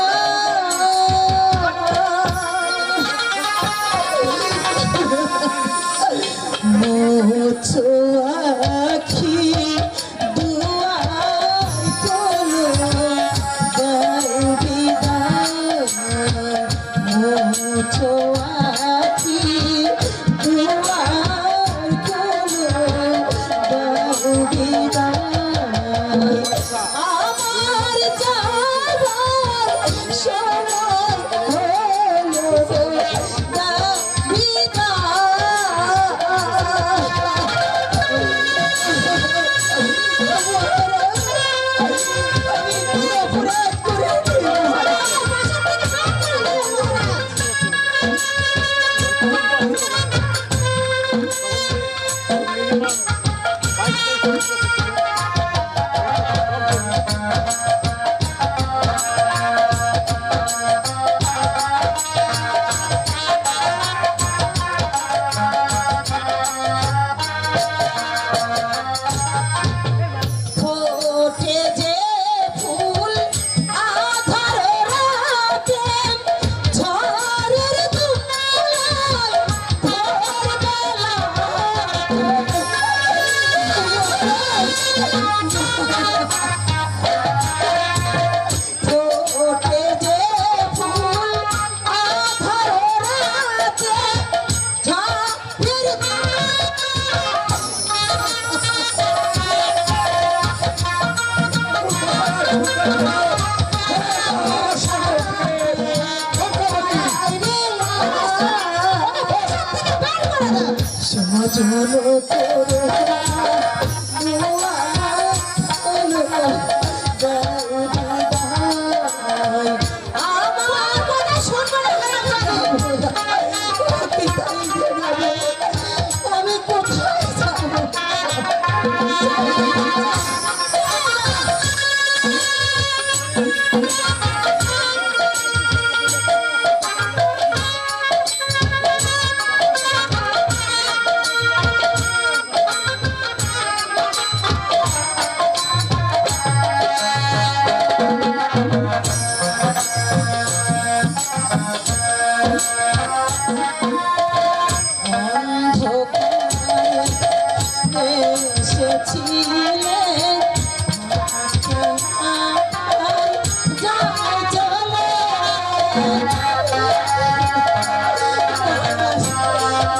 আমার কথা শুনবে না আমি কোথায় যাবো?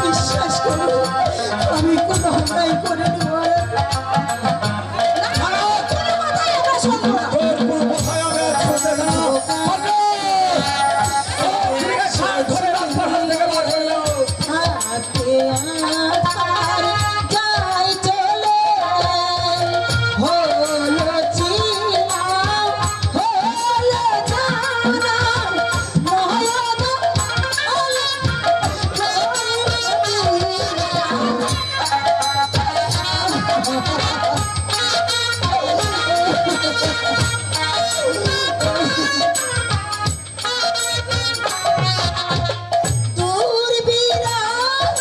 বিশ্বাস করো আমি কোনো অন্যায় করিনি আমরা শুনবো না। তোর কোনো কথাই আমি আর শুনতে না। ধরে রাজপ্রাসাদ থেকে বার করলো। হাতে আধার গায়ে চলে হলো চিনাও হলো জানাও নয়ন হলো দূর বিরাট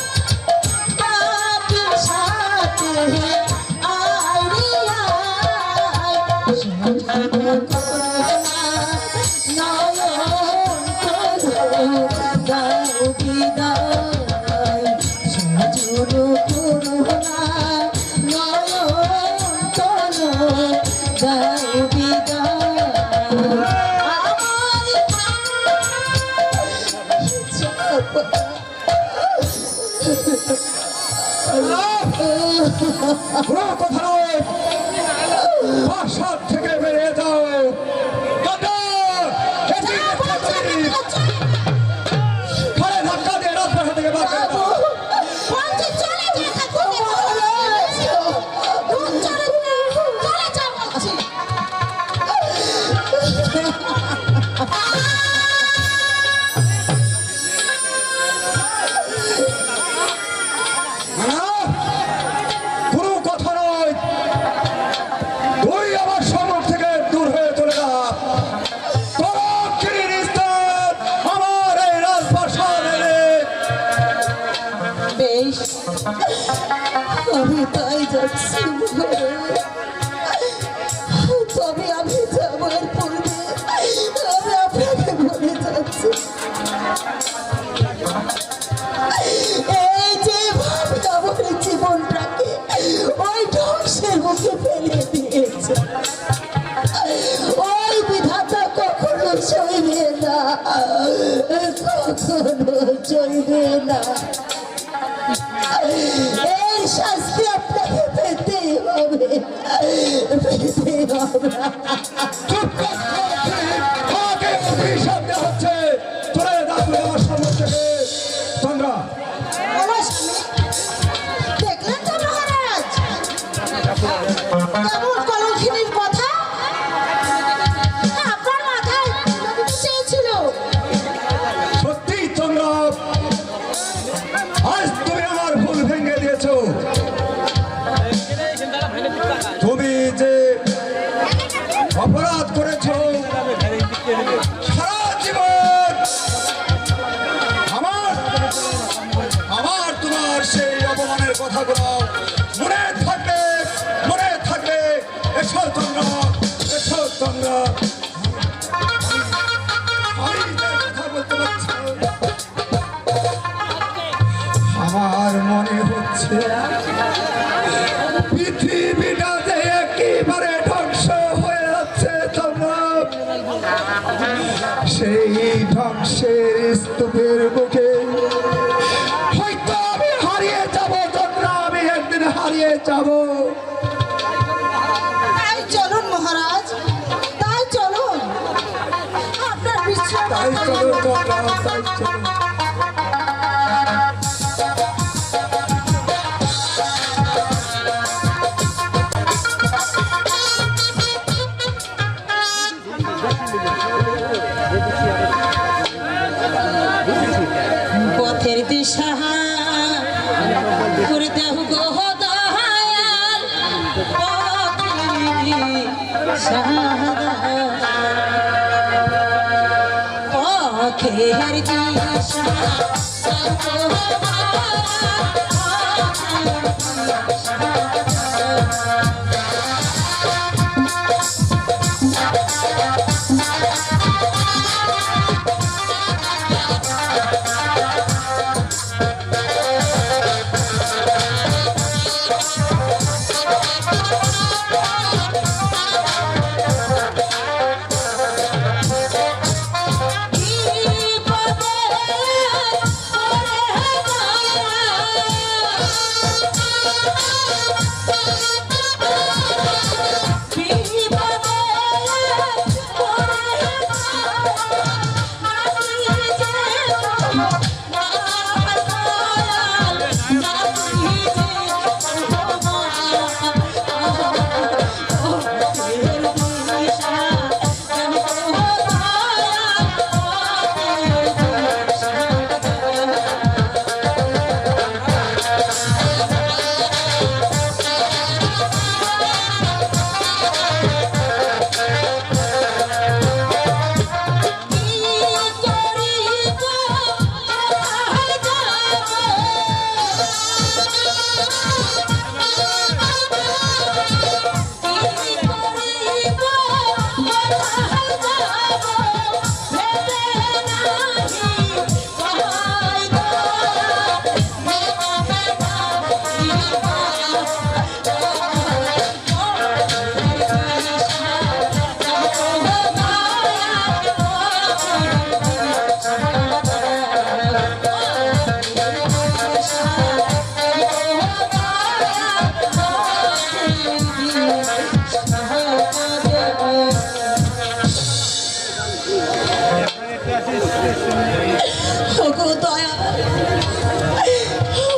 কাটি সাথে আইরিয়া নয়ন গাও বিদায় সজুর করুণা নয়ন গাও বিদায় কোনো কথা নয়। প্রাসাদ থেকে বেরিয়ে যাও। কন্ডাক্টর, এদিকে তাড়াতাড়ি। ঘাড়ে ধাক্কা দিয়ে রাজপ্রাসাদ থেকে বার করে দাও। না, কোনো কথা নয়। তুই আমার সম্মুখ থেকে দূর হয়ে চলে যা। তোর কিরির স্থান আমার এই রাজপ্রাসাদ এনে। বেশ আমি তাই যাচ্ছি তবে আমি যাবার পূর্বে আমি আপনাকে বলে যাচ্ছি এই যে ভাবে আমার জীবনটাকে ওই ধ্বংসের মুখে ফেলে দিয়েছে ওই বিধাতা কখনো সইবে না কখনো সইবে না এই শাস্তি আপনাকে পেতে হবে পেতে হবে চুপ কর, আমাকে অভিশাপ দেওয়া হচ্ছে। চলে যা তুই আমার সম্মুখ থেকে। চন্দ্রা, আমার স্বামী দেখলেন তো মহারাজ কেমন কলঙ্কিনীর কথা আপনার মাথায় চেয়েছিল সত্যি চন্দ্রা, আজ তুমি আমার ভুল ভেঙে দিয়েছো। তুমি যে অপরাধ করেছো সারা জীবন আমার আমার তোমার সেই অপমানের কথাগুলো মনে থাকবে, মনে থাকবে। এসো চন্দ্রা, এসো চন্দ্রা। আমি যে কথা বলতে পারছি আমার মনে হচ্ছে পৃথিবীটা যে একেবারে ধ্বংস হয়ে যাচ্ছে চন্দ্রা। সেই ধ্বংসের স্তূপের মুখে হয়তো আমি হারিয়ে যাব চন্দ্রা, আমি একদিন হারিয়ে যাব। তাই চলুন মহারাজ তাই চলুন আপনার বিশ্রাম তাই চলো চন্দ্রা, তাই চলো। পথের দিশা করে দেহ গো দয়াল পথের দিশা পথের দিশা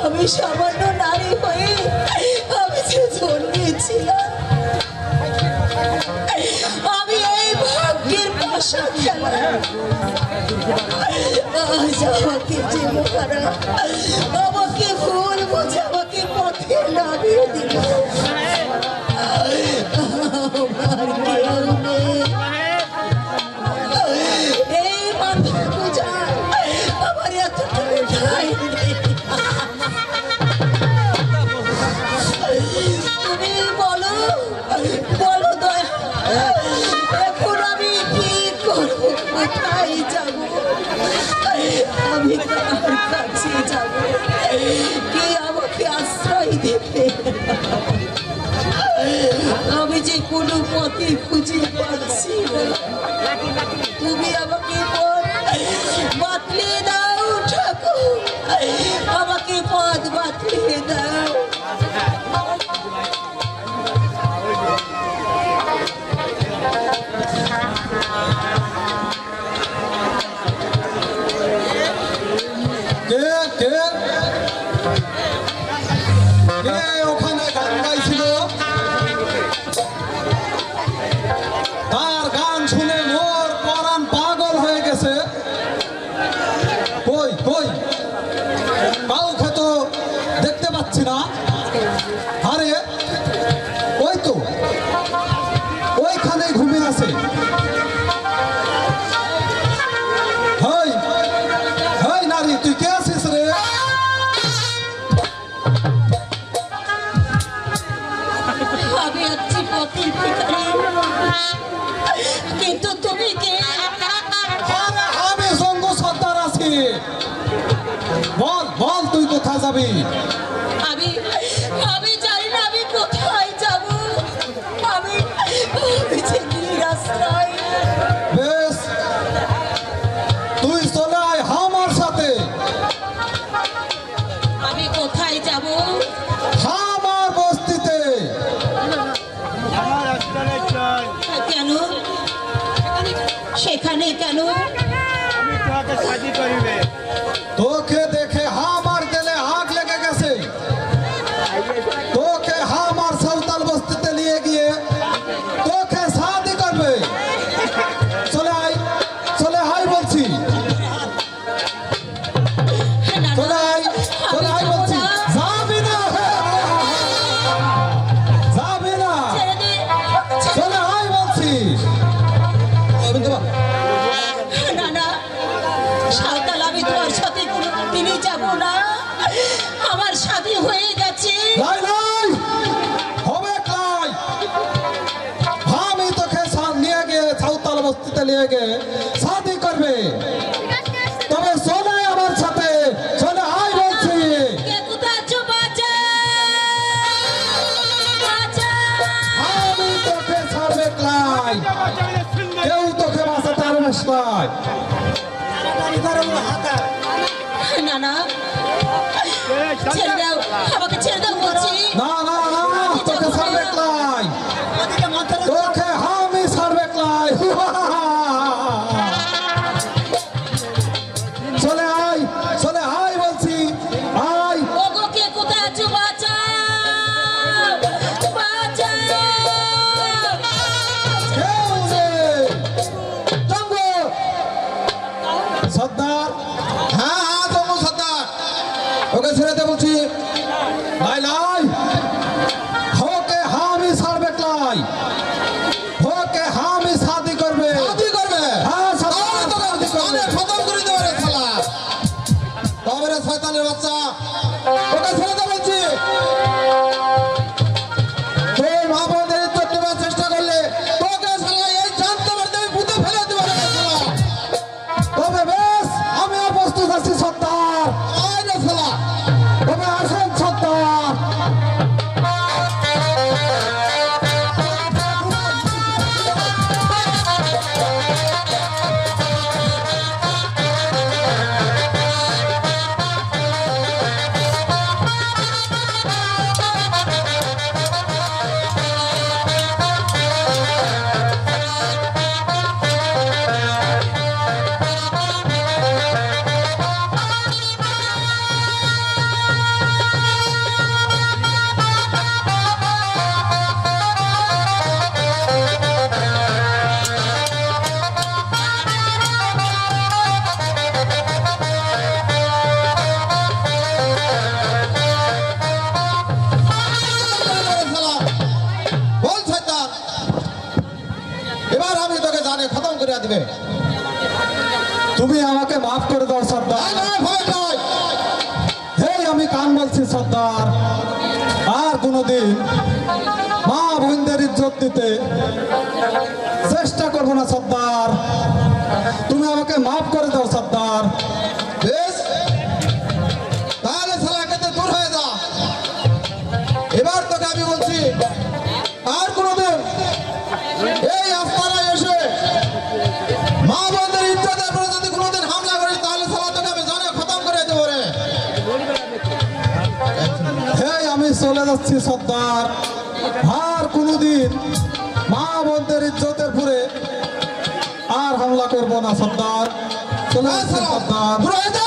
আমি সামান্য নারী হয়ে আমি যে জন্মেছিলাম আমি এই ভাগ্যের পাশা খেলা আজ আমাকে যে মহারা আমাকে ভুল বুঝে আমাকে পথে নামিয়ে দিল আমার কেউ নেই এই মাথা পূজা আমার এতটুকু ঠাই নেই তুমি বলো বলো দয়া এখন আমি কি করবো কোথায় যাব আমি কার কাছে যাব কে আমাকে আশ্রয় দেবে আমি যে কোনো পথে খুঁজে পাচ্ছি না তুমি আমাকে বাতলিয়ে দাও ঠাকুর আমাকে পথ বাতলিয়ে দাও কে কে কে ওখানে গান গাইছিল তার গান শুনে মোর পরাণ পাগল হয়ে গেছে কই কই কাউকে তো দেখতে পাচ্ছি না আরে ওই তো ওইখানে ঘুমিয়ে আছে হেই হেই নারী তুই কে আছিস রে আমি আছি পথের ভিখারি কিন্তু তুমি কে আরে আমি জঙ্গু সর্দার আছি বল বল তুই কোথায় যাবি আমি আমি জানি না আমি কোথায় যাব আমি যে নিরাশ্রয় বেশ তুই চলে আয় আমার সাথে আমি কোথায় যাব আমার বস্তিতে কেন সেখানে কেন তোকে দেখে আমার দিলে আগ লেগে গেছে থেকে শাদি করবে। তবে চলে আমার সাথে, চলে আয় বলছি। কে কোথায় আছো? বাঁচা! বাঁচা! আমি তোকে ছাড়বে ক্লাই, কেউ তোকে বাঁচাতে পারবে না। না না, ছেড়ে দাও, আমাকে ছেড়ে দাও বলছি। না না না, তোকে ছাড়বে ক্লাই, তোকে আমি ছাড়বে ক্লাই। চলে আয়, চলে আয় বলছি, আয়। ওগো কে কোথায় আছো? বাঁচা! বাঁচা! কেউ নেই। জঙ্গু। সর্দার, হ্যাঁ হ্যাঁ জঙ্গু সর্দার, ওকে ছেড়ে দে বলছি। লাই লাই, ওকে আমি ছাড়বে ক্লাই, ওকে আমি শাদি করবে। শাদি করবে? হ্যাঁ, শাদি তাহলে তোকে শাদি করবে। কানে খতম করে দেবো রে শালা। তবে রে শয়তানের বাচ্চা, ওকে ছেড়ে দে বলছি। তুই মা বোনদের ইজ্জত নেবার চেষ্টা করলে তোকে শালা এই জানতে পারতে আমি ভূতে ফেলে দেবো রে শালা। তবে বেশ, আমিও প্রস্তুত আছি সর্দার। আয় রে শালা। তবে আসেন সর্দার। বল শয়তান, এবার আমি তোকে জানে খতম করে দিবে। তুমি আমাকে মাফ করে দাও সর্দার। আয় না ভয় নয়। হেই, আমি কান বলছি সর্দার, আর কোনোদিন মা বোনদের ইজ্জত দিতে চেষ্টা করবো না সর্দার। তুমি আমাকে মাফ করে দাও সর্দার। বেশ, তাহলে শালা এখানে দূর হয়ে যা। এবার তোকে আমি বলছি, আর কোনোদিন এই আস্তানায় এসে মা বোনদের ইজ্জতের উপরে যদি কোনোদিন হামলা করিস তাহলে শালা তোকে আমি জানে খতম করে দেবো রে। হেই, আমি চলে যাচ্ছি সর্দার, আর কোনোদিন মা বোনদের ইজ্জতের পুরে আর হামলা করবো না সর্দার। চলে হ্যাঁ, যাচ্ছি শালা, সর্দার। দূর হয়ে যা।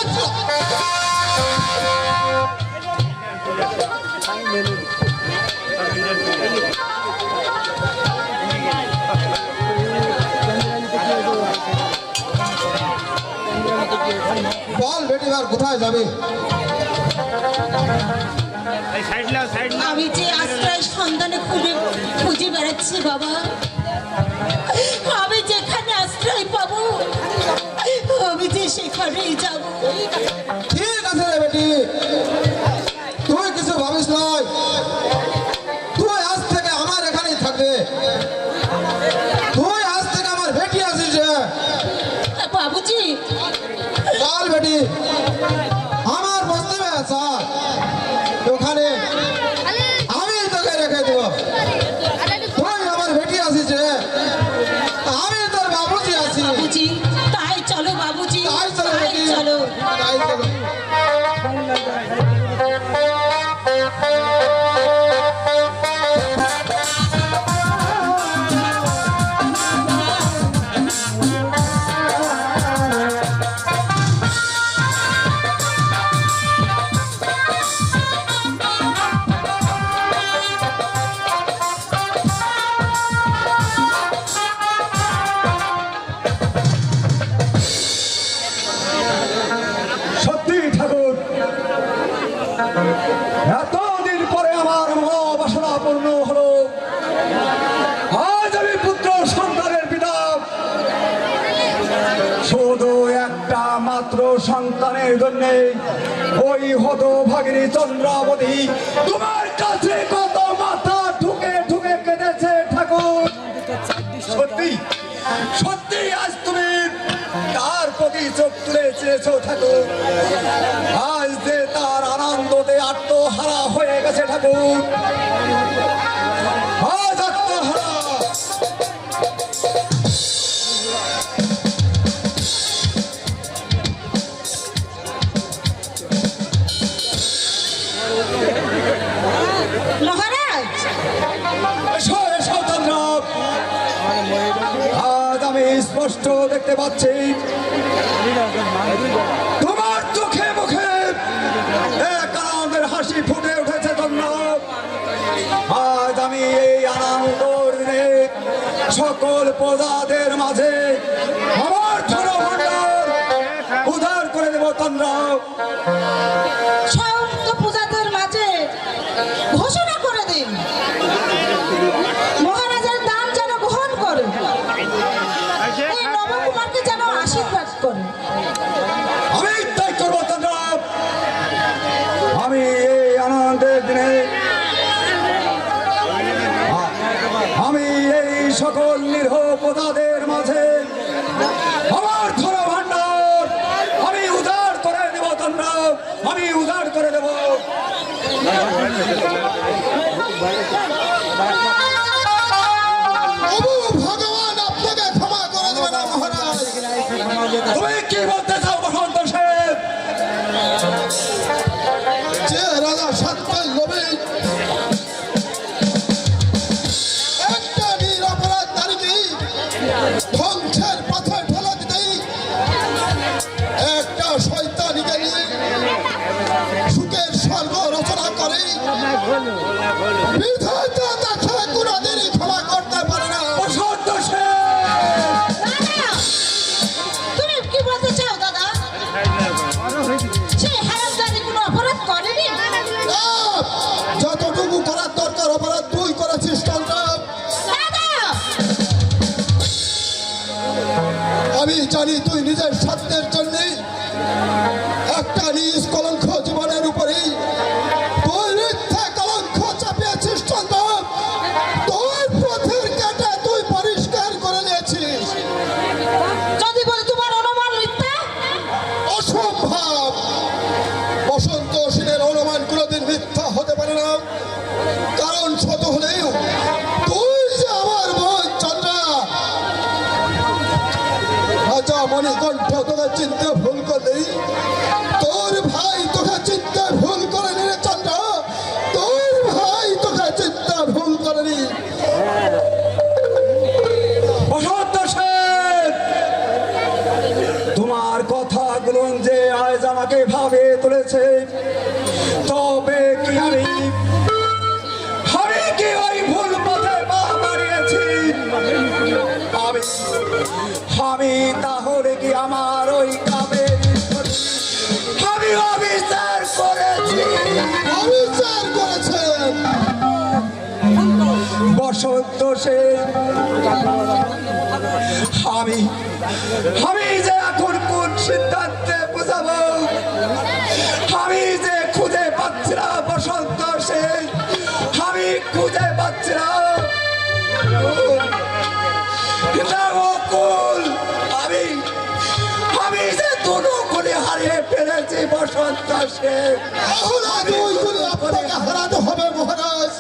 বল বেটি, এবার কোথায় যাবে? আমি যে আশ্রয় সন্ধানে খুঁজে বেড়াচ্ছি বাবা, আমি যেখানে আশ্রয় পাবো আমি যে সেখানেই যাব। ঠিক আছে রে বেটি, তুই কিছু ভাবিস নয়, তুই আজ থেকে আমার এখানেই থাকবে। তুই আজ থেকে আমার বেটি আছিস রে। বাবুজি, চল বেটি, আমার বসতে স্যার, ওখানে আমি তোকে রেখে দেবো। তুই আমার বেটি আছিস রে, আমি তোর বাবুজি আছি। বাবুজি, তাই চলো বাবুজি, তাই চলো তাই বেটি, চলো। তাই চলো। সত্যি ঠাকুর, এতদিন পরে আমার মনোবাসনা পূর্ণ হলো। আজ আমি পুত্র সন্তানের পিতা, শুধু একটা মাত্র সন্তানের জন্য ওই হতভাগিনী চন্দ্রাবতী তোমার কাছে কত মাথা ঠুকে ঠুকে কেঁদেছে ঠাকুর। সত্যি সত্যি আজ তুমি তার প্রতি চোখ তুলে চেয়েছো ঠাকুর, আজ যে তার আনন্দতে আত্মহারা হয়ে গেছে ঠাকুর, আজ আত্মহারা। মহারাজ, এসো, এসো চন্দ্র। আজ আমি স্পষ্ট দেখতে পাচ্ছি তোমার চোখে মুখে এক আনন্দের হাসি ফুটে উঠেছে চন্দ্র। আজ আমি এই আনন্দ দিনে সকল প্রজাদের মাঝে আমার ধন ভাণ্ডার উদ্ধার করে দেব চন্দ্র। সমস্ত পূজাদের মাঝে ঘোষণা করে দিন মহারাজের দান যেন গ্রহণ করে, এই নবকুমারকে যেন আশীর্বাদ করে। আমি তাই করবো চন্দ্র। আমি এই আনন্দের দিনে আমি এই সকল নিরীহ প্রজাদের মাঝে আমার ধন ভাণ্ডার আমি উদার করে দেব চন্দ্র, আমি উদার করে দেব। প্রভু ভগবান আপনাকে ক্ষমা করে দেবে না মহারাজ। তুমি কি বলতে চাও বসন্ত সেন? যে রাজা সত্যের লোভে একটা নিরপরাধ নারীকে ধ্বংসের পথে ঠেলা দিতেই একটা শয়তানিকে নিয়ে সুখের স্বর্গ রচনা করে, বিধাতা তাকে কোনোদিনই ক্ষমা করতে পারে না। বসন্ত সেন, দাদা, তুমি কি বলতে চাও দাদা? সে হারামজাদি কোনো অপরাধ করেনি? না, যতটুকু করার দরকার অপরাধ তুই করেছিস চন্দ্র। দাদা, আমি জানি তুই নিজের স্বার্থের জন্য একটা নিজ কলঙ্ক জীবনের উপরেই তুই মিথ্যা কলঙ্ক চাপিয়েছিস চন্দ্র। তোর পথের কাঁটা তুই পরিষ্কার করে নিয়েছিস। যদি বলি তোমার অনুমান মিথ্যা, অসম্ভব। বসন্ত সেনের অনুমান কোনোদিন মিথ্যা হতে পারে না, কারণ শত হলেও তুই যে আমার বোন চন্দ্রা। রাজা মণিকণ্ঠ তোকে চিনতে ভুল করলেই তোর ভাই তোকে চিনতে ভুল করেনি রে চন্দ্র, তোর ভাই তোকে চিনতে ভুল করেনি। বসন্ত সেন, তোমার কথাগুলো যে আজ আমাকে ভাবে তুলেছে, তবে কি আমি কি ওই ভুল পথে পা মারিয়েছি? আমি তাহলে কি আমার ওই কামের আমি অবিচার করেছি? অবিচার করেছেন বসন্ত সেন, আমি যে এখন কোন সিদ্ধান্তে বুঝাবো আমি যে খুঁজে পাচ্ছি না বসন্ত সেন, আমি খুঁজে পাচ্ছি না। অকুল, আমি যে দুটো গুলি হারিয়ে ফেলেছি বসন্ত সেন। তাহলে দুই গুলি আপনাকে হারাতে হবে মহারাজ।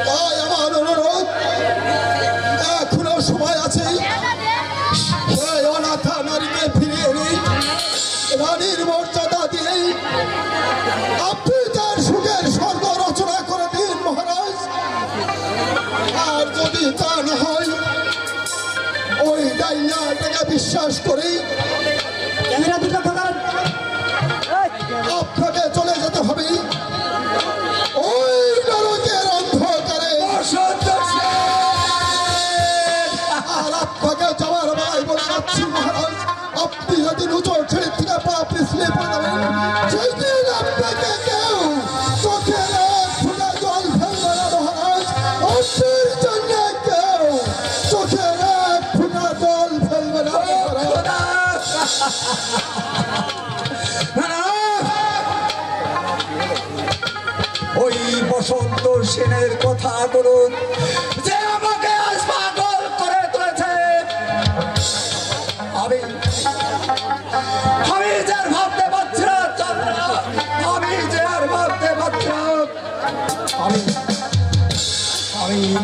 তাই আমার অনুরোধ, এখনো সময় আছে, সেই অনাথা নারীকে ফিরিয়ে নিন, রানীর মর্যাদা দিয়ে আপনি তার সুখের স্বর্গ রচনা করে দিন মহারাজ। আর যদি তা না হয়, ওই ডাইনাটাকে বিশ্বাস করি আপনাকে চলে যেতে হবে ওই নরকের অন্ধকারে। বসন্ত সেন, আর আপনাকে যাওয়ার ভাই বলে যাচ্ছি মহারাজ, আপনি যদি উঁচু ছেড়ে থেকে পা পিছলে পড়ে যাবেন, সেদিন আপনাকে কেউ চোখের এক ফোঁটা জল ফেলবে না মহারাজ। অন্যের জন্য কেউ চোখের এক ফোঁটা জল ফেলবে না মহারাজ। ওই বসন্ত সেনের কথা বলুন যে আমাকে আজ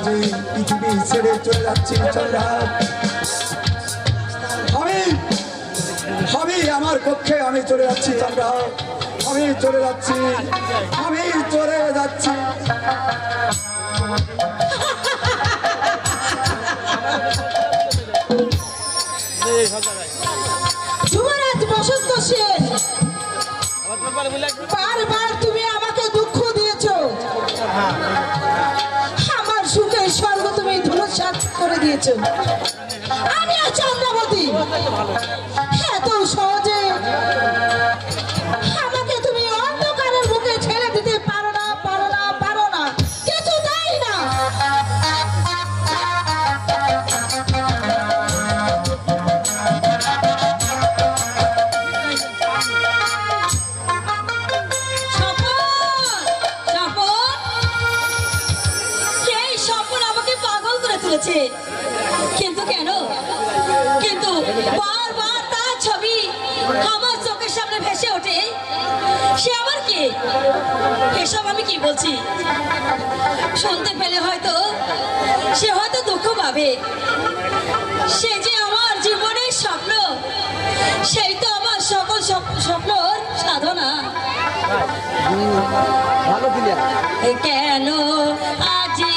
যে পৃথিবী ছেড়ে চলে যাচ্ছি চন্দ্রা। আমি আমার কক্ষে আমি চলে যাচ্ছি চন্দ্রা, আমি চলে যাচ্ছি, আমি চলে যাচ্ছি। যুবরাজ বসন্ত সেন, বারবার তুমি আমাকে দুঃখ দিয়েছো, আমার সুখের স্বর্গ তুমি ধূলিসাৎ করে দিয়েছো। আমিও চন্দ্রাবতী, এত সহজে আমাকে তুমি অন্ধকারের মুখে ছেড়ে দিতে পারো না, পারো না, পারো না, কিছুতেই না। এই স্বপন আমাকে পাগল করে তুলেছে, কিন্তু কেন? কিন্তু বারবার তার ছবি আমার চোখের সামনে ভেসে ওঠে। সে আবার কে? এসব আমি কি বলছি? শুনতে পেলে হয়তো সে হয়তো দুঃখ পাবে। সে যে আমার জীবনের স্বপ্ন, সেই তো আমার সকল স্বপ্নর সাধনা। কেন আজি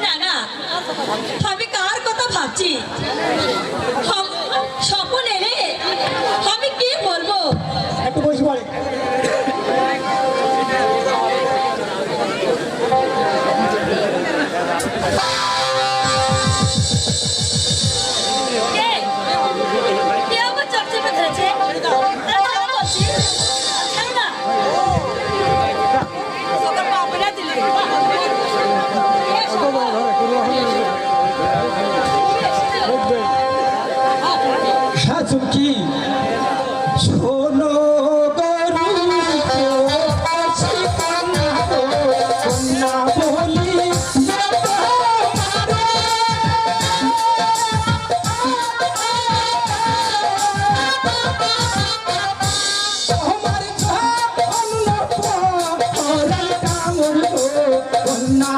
না না, আমি কার কথা ভাবছি? স্বপন এলে আমি কি বলবো? একটু বসে পড়ে। কে? কে আমার চোখ চেপে ধরেছে? আমি বলছি, ছাড়ো না। ওকে পাপড়া দিলে। কে স্বপন? হ্যাঁ চুমকি, শোনো কন্যা বলি কন্যা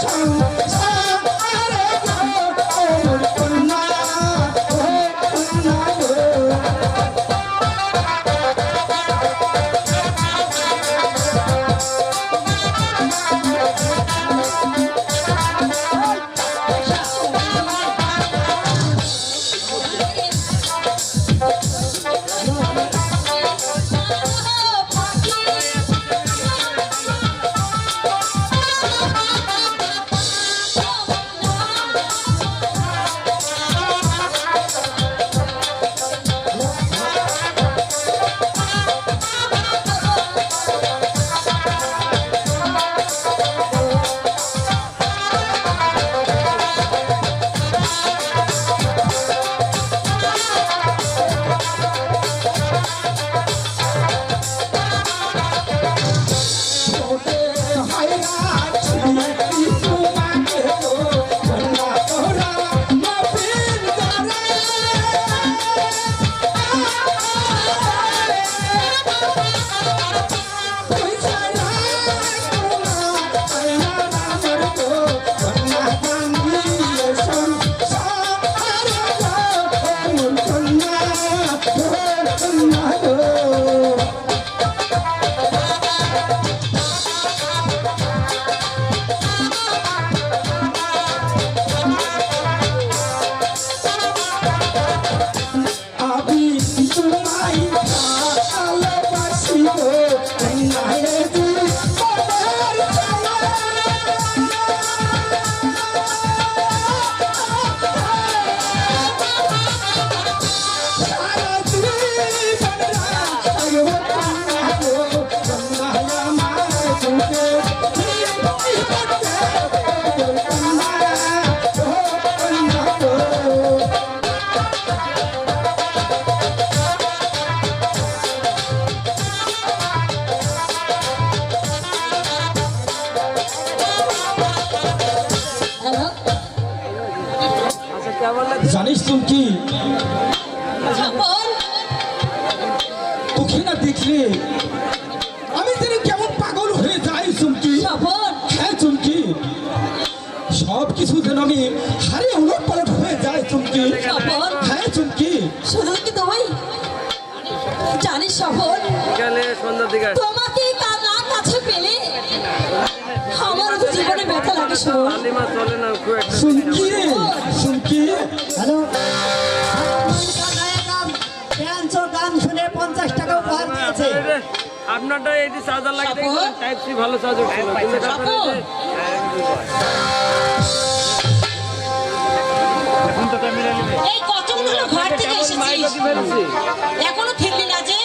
সংসারে গো মোর কন্যা ও কন্যা গো আমি তোমায় ভালোবাসি গো কন্যারে জীবনের সারা জীবন রাখবো কন্যা গো কন্যা আমার বুকে কন্যা গো জানিস তুমি কি বল তোকে না দেখলে আমি যেন কেমন পাগল হয়ে যাই চুমকি স্বপন হ্যাঁ চুমকি সব কিছু যেন আমি হারে উলট পালট হয়ে যায় চুমকি স্বপন হ্যাঁ চুমকি শুধু কি তুই জানিস স্বপন তোমাকে কাল রাত কাছে পেলে আমার তো জীবনে ব্যথা লাগে শোন চুমকি রে চুমকি হ্যালো গান শুনে 50 টাকা উপহার দিয়েছে আপনারটা এটি চার্জার লাগবে স্বপন? টাইপ সি ভালো চার্জার ছিল কিন্তু আপনার স্বপন? এই কতগুলো ঘর থেকে এসেছিস এখনো ফিরলি না যে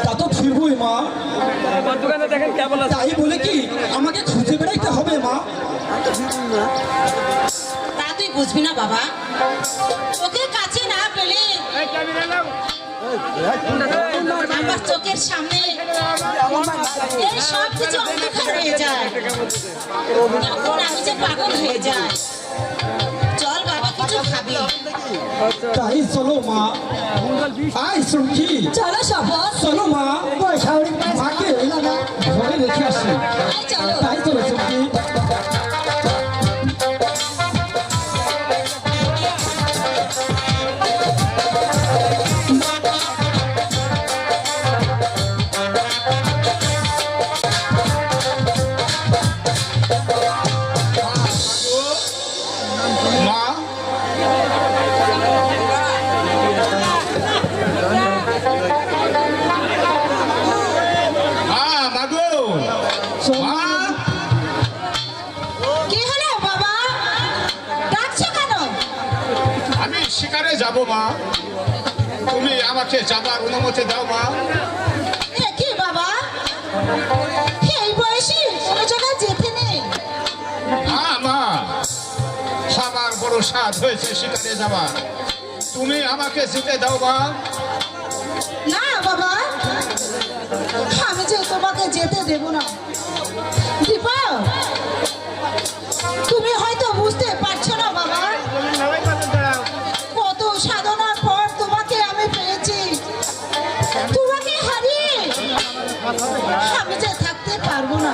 তা তো ফিরবই মা আমার দোকানে দেখেন কেবল আছে তাই বলে কি আমাকে খুঁজে বেড়াইতে হবে মা তা তুই বুঝবি না বাবা ওকে কাছে না পেলে এই ক্যামেরা নাও আমার চোখের সামনে এই সব কিছু অন্ধকার হয়ে যায় তখন আমি যে পাগল হয়ে যাই চল বাবা কিছু খাবি তাই চলো মা আয় চুমকি চলো শপথ চলো মা মাকে ঘরে রেখে আসি চলো তাই চলো চুমকি মা মাগো মা কি হলো বাবা ডাকছো কেন আমি শিকারে যাব মা তুমি আমাকে যাবার অনুমতি দাও মা এ কি বাবা এই বয়সে কোনো জায়গায় যেতে নেই মা আমার বড় সাধ হয়েছে শিকারে যাবার তুমি আমাকে যেতে দাও মা না বাবা আমি যে তোমাকে যেতে দেব না দীপা তুমি হয়তো বুঝতে পারছো না বাবা কত সাধনার পর তোমাকে আমি পেয়েছি তোমাকে হারিয়ে আমি যে থাকতে পারবো না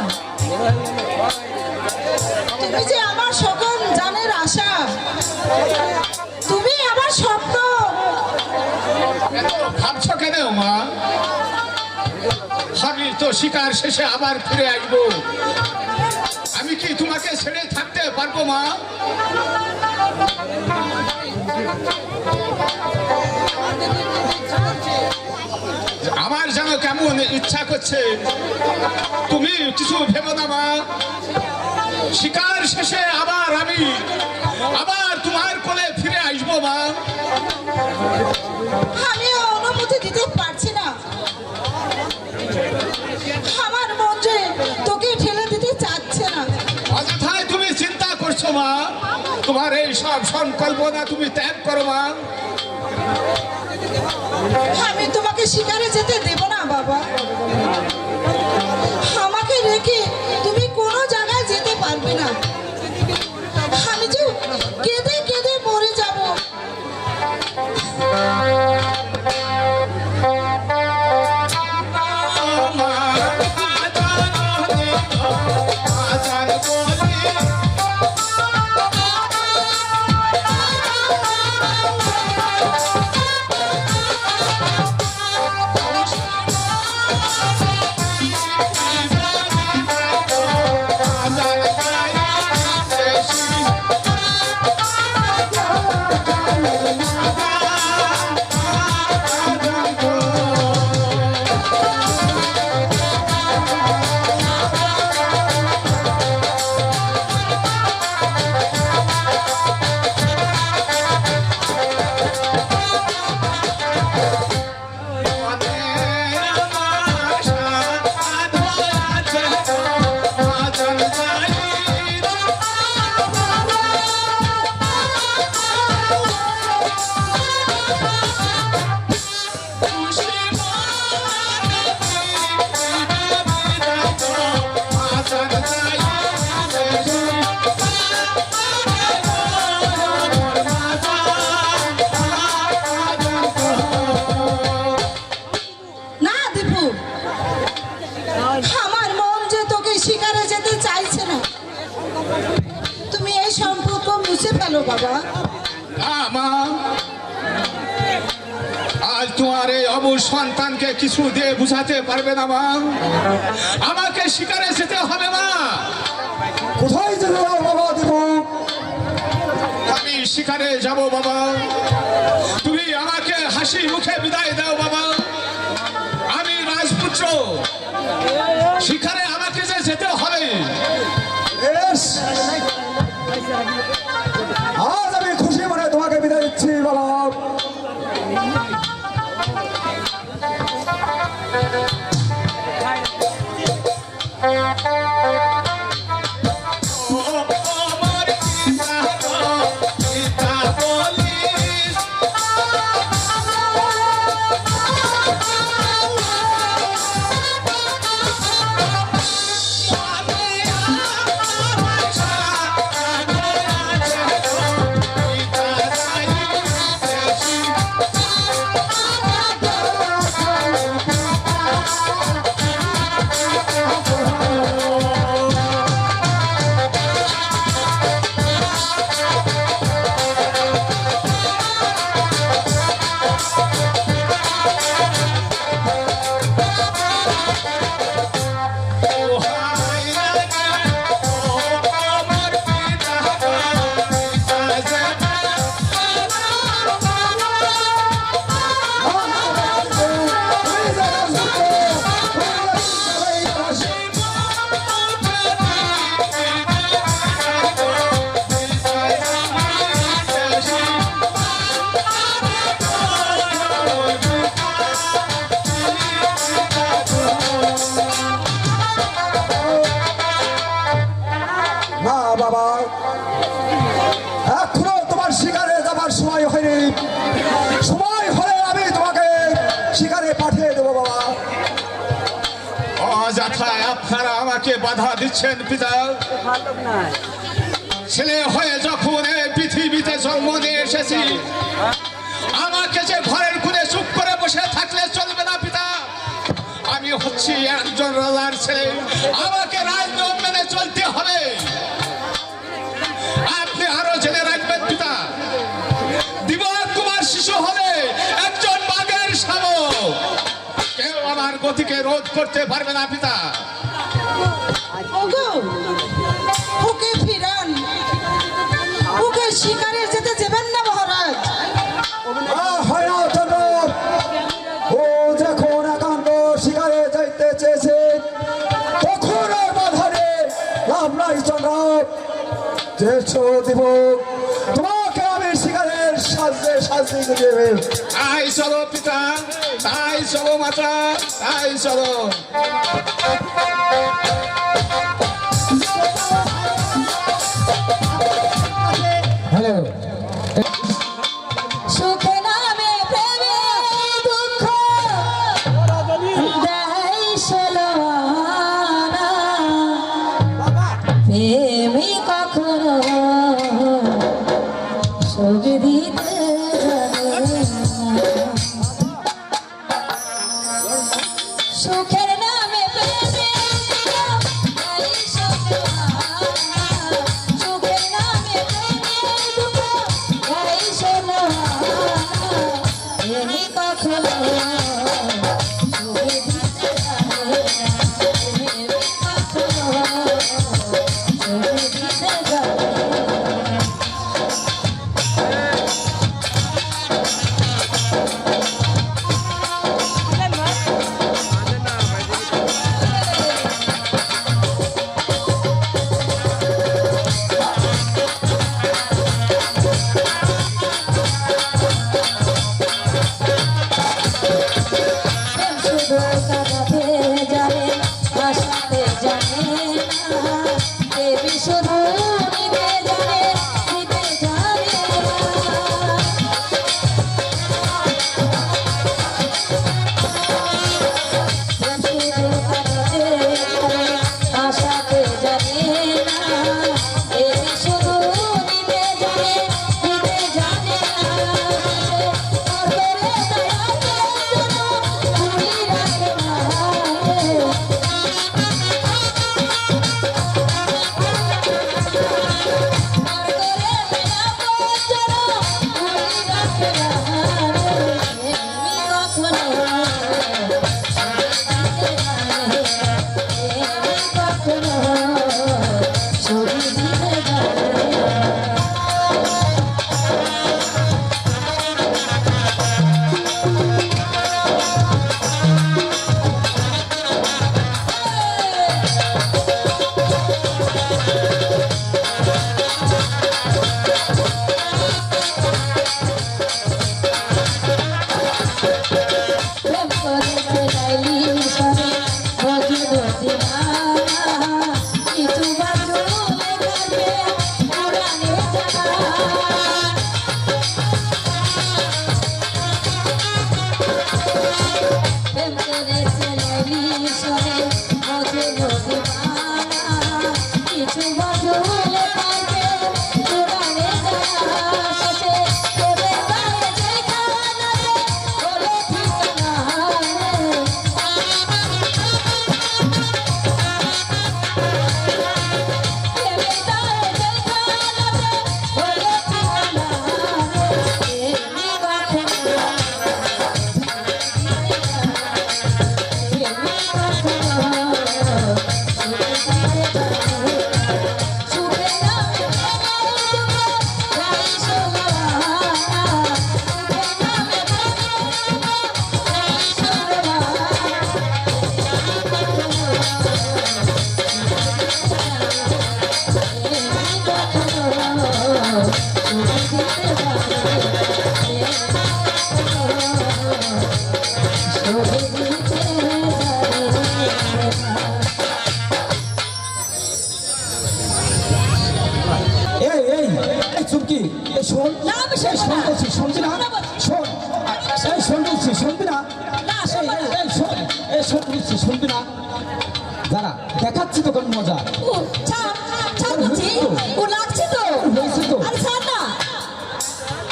শিকার শেষে আবার ফিরে আসবো। আমি কি তোমাকে ছেড়ে থাকতে পারবো মা? আমার যেন কেমন ইচ্ছা করছে, তুমি কিছু ভেবো না মা। শিকার শেষে আবার তোমার কোলে ফিরে আসবো মা। আমি অনুমতি দিতে পারছি না, আমার মন যে তোকে ঠেলে দিতে চাচ্ছে না। অযথায় তুমি চিন্তা করছো মা, তোমার এই সব সংকল্পনা তুমি ত্যাগ করো মা। আমি তোমাকে শিকারে যেতে দেব না বাবা, আমাকে রেখে তুমি কোনো জায়গায় যেতে পারবে না। আমি যে কেঁদে কেঁদে মরে যাব। না দীপু, আমার মন যে তোকে শিকারে যেতে চাইছে না। তুমি এই সম্পর্ক মুছে ফেলো বাবা। মা, আজ তোমার এই অবুঝ সন্তানকে কিছু দিয়ে বুঝাতে পারবে না মা। আমাকে শিকারে যেতে হবে মা। কোথায় যেতে দাও বাবা দেব? আমি শিকারে যাব বাবা, তুমি আমাকে হাসি মুখে বিদায় দাও বাবা। আমি রাজপুত্র, শিকারে আমাকে যে যেতে হবে। বেশ, আজ আমি খুশি মনে তোমাকে বিদায় দিচ্ছি বাবা। না বাবা, এখনো তোমার শিকারে যাবার সময় হয়নি। সময় হলে আমি তোমাকে শিকারে পাঠিয়ে দেবো বাবা। অযথায় আপনারা আমাকে বাধা দিচ্ছেন পিতা। ছেলে হয়ে যখন এই পৃথিবীতে জন্ম নিয়ে এসেছি, আমাকে যে ঘরের কোণে চুপ করে বসে থাকলে চলবে না পিতা। আমি হচ্ছি একজন রাজার ছেলে, আমাকে রাজনিয়ম মেনে চলতে হবে। আপনি আরো জেনে রাখবেন পিতা, দিবক কুমার শিশু হলে একজন বাঘের শাবক। কেউ আমার গতিকে রোধ করতে পারবে না পিতা। ওগো ওকে ফিরান, ওকে শিকারে যেতে দেবেন না মহারাজ। হয় না চন্দ্র, ও যখন একান্ত শিকারে যাইতে চেয়েছে তখন আর বাধারে লাভ নাই চন্দ্র। যেছো দিব তোমাকে আমি শিকারের শাস্তি দেবে। তাই চলো পিতা, তাই চলো মাতা, তাই চলো। হ্যালো, সুখে নামে প্রেমে দুঃখ দেয় সলনা, প্রেমী কখনো সুখ দিতে জানে না। সুখের নামে প্রেমে দেয় সলনা, সুখের নামে প্রেমে দুঃখ দেয় সলনা, প্রেমী কখনো সুখ দিতে জানে না, প্রেমী কখনো সুখ দিতে জানে না। শুধু কাঁদাতে জানে, হাসাতে জানে না, দেবী শুধু নিতে জানে, নিতে জানে না। শুধু কাঁদাতে জানে, হাসাতে জানে না, দেবী শুধু নিতে জানে, নিতে জানে না। চুপকি, এই শোন, না, আমি এই শোন শুনবো না। বলছি, শুনবি না? শোন, এই শোন বলছি, শুনবি না? না, শুনবো না। এই শোন, এই শোন বলছি, শুনবি না? দাঁড়া, দেখাচ্ছি তোকে মজা। ও ছাড়, ছাড় বলছি, ও লাগছে তো। হয়েছে তো। আরে ছাড় না,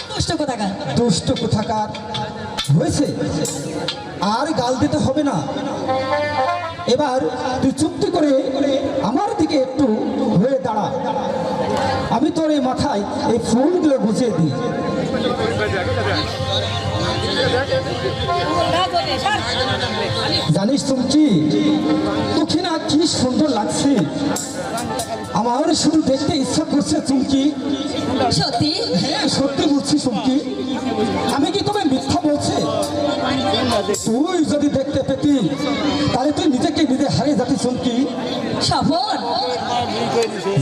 দুষ্ট কোথাকার। দুষ্ট কোথাকার হয়েছে, আর গাল দিতে হবে না। এবার তুই চুপটি করে আমার দিকে একটু হয়ে দাঁড়া, আমি তোর এই মাথায় এই ফুলগুলো গুছিয়ে দিই। জানিস চুমকি তোকে না কি সুন্দর লাগছে, আমার শুধু দেখতে ইচ্ছা করছে চুমকি। সত্যি হ্যাঁ সত্যি বলছি চুমকি, আমি কি তোকে মিথ্যা বলছি? তুই যদি দেখতে পেতি তাহলে তুই নিজেকে নিজে হারিয়ে যাতি চুমকি। স্বপন,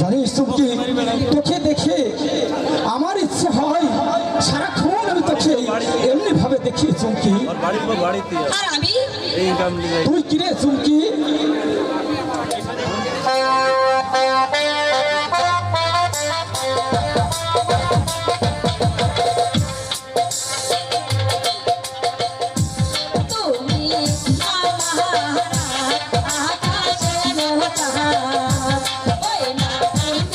জানিস চুমকি তোকে দেখে আমার ইচ্ছে হয় সারাক্ষণ আমি তোকে এমনি ভাবে দেখি চুমকি। আর আমি তুই কিরে চুমকি? তুমি আমার আকাশের তারা, ওই না তুমি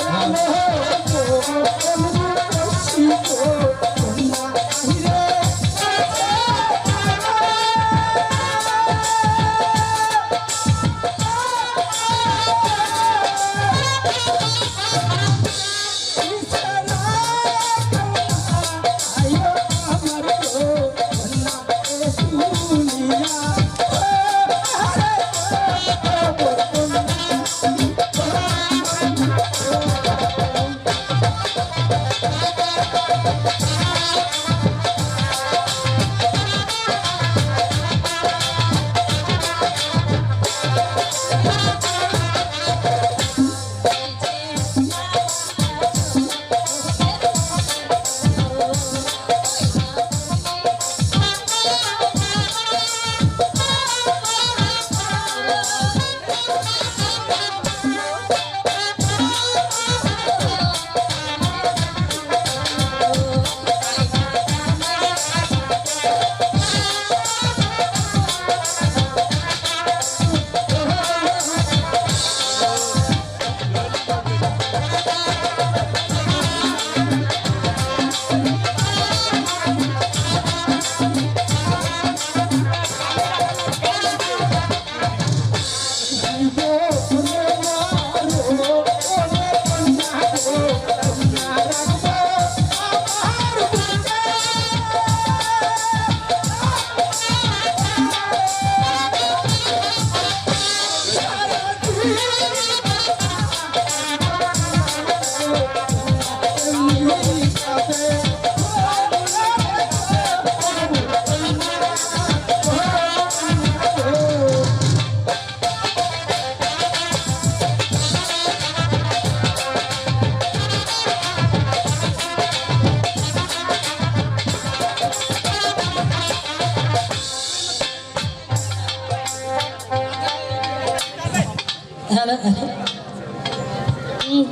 ভালো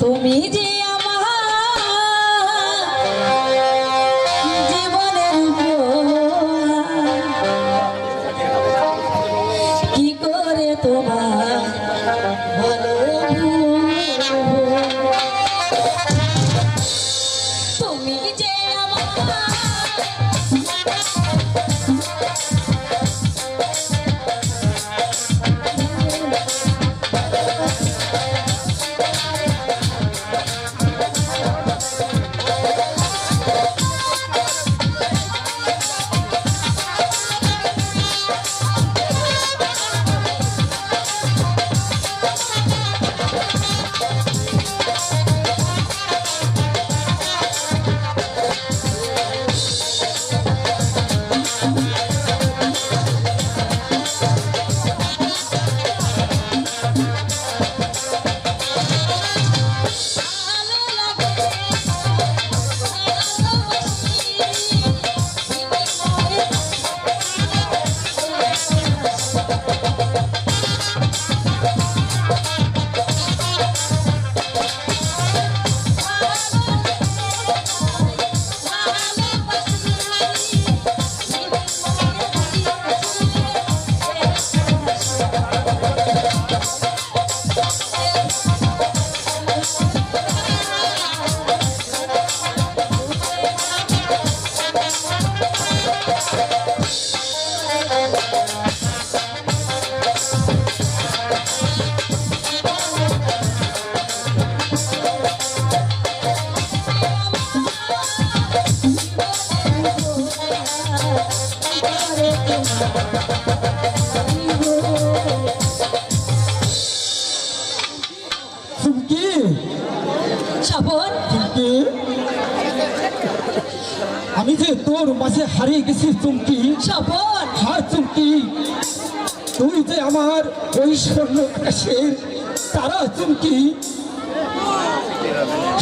তুমি যে আমার জীবনের কি করে তোমার তুমি যে আমার চুমকি স্বপন, চুমকি আমি যে তোর মাঝে হারিয়ে গেছি চুমকি। স্বপন, হ্যাঁ চুমকি, তুই যে আমার ওই স্বর্ণ আকাশের তারা চুমকি।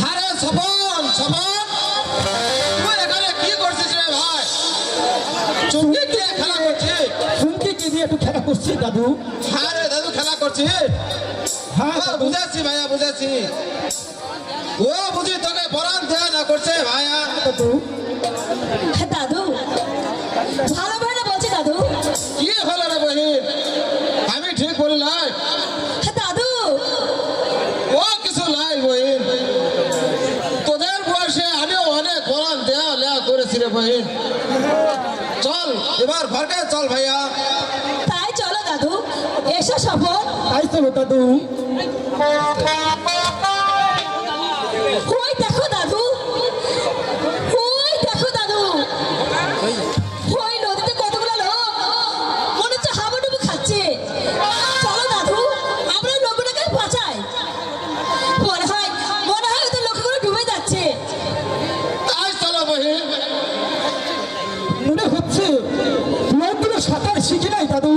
আরে সবন সবন তুই এখানে কি করছিস রে ভাই? চুমকি কি খেলা করছিস? চুমকিকে নিয়ে একটু খেলা করছি দাদু। আরে দাদু খেলা করছিস? হ্যাঁ দাদু। বুঝাচ্ছি ভাইয়া, বুঝাচ্ছি। ও বুঝি তোকে বরান দেয়া না করছে ভাইয়া। দাদু দাদু ভালো ভালো বলছি দাদু। কি হলো রে বহিন? আমি ঠিক বলি নাই? দাদু ও কিছু নাই বহিন, তোদের বয়সে আমিও অনেক বরান দেয়া লেয়া করেছি রে বহিন। চল এবার ঘরকে চল ভাইয়া। তাই চলো দাদু, এসো স্বপন। তাই চলো দাদু। ওই দেখো দাদু, ওই দেখো দাদু, ওই নদীতে কতগুলো লোক মনে হচ্ছে হাবুডুবু খাচ্ছে। চলো দাদু, আমরা ওই লোকগুলোকে বাঁচাই। মনে হয় ওদের লোকগুলো ডুবে যাচ্ছে। তাই চলো বহিন। মনে হচ্ছে লোকগুলো সাঁতার শিখে নাই দাদু,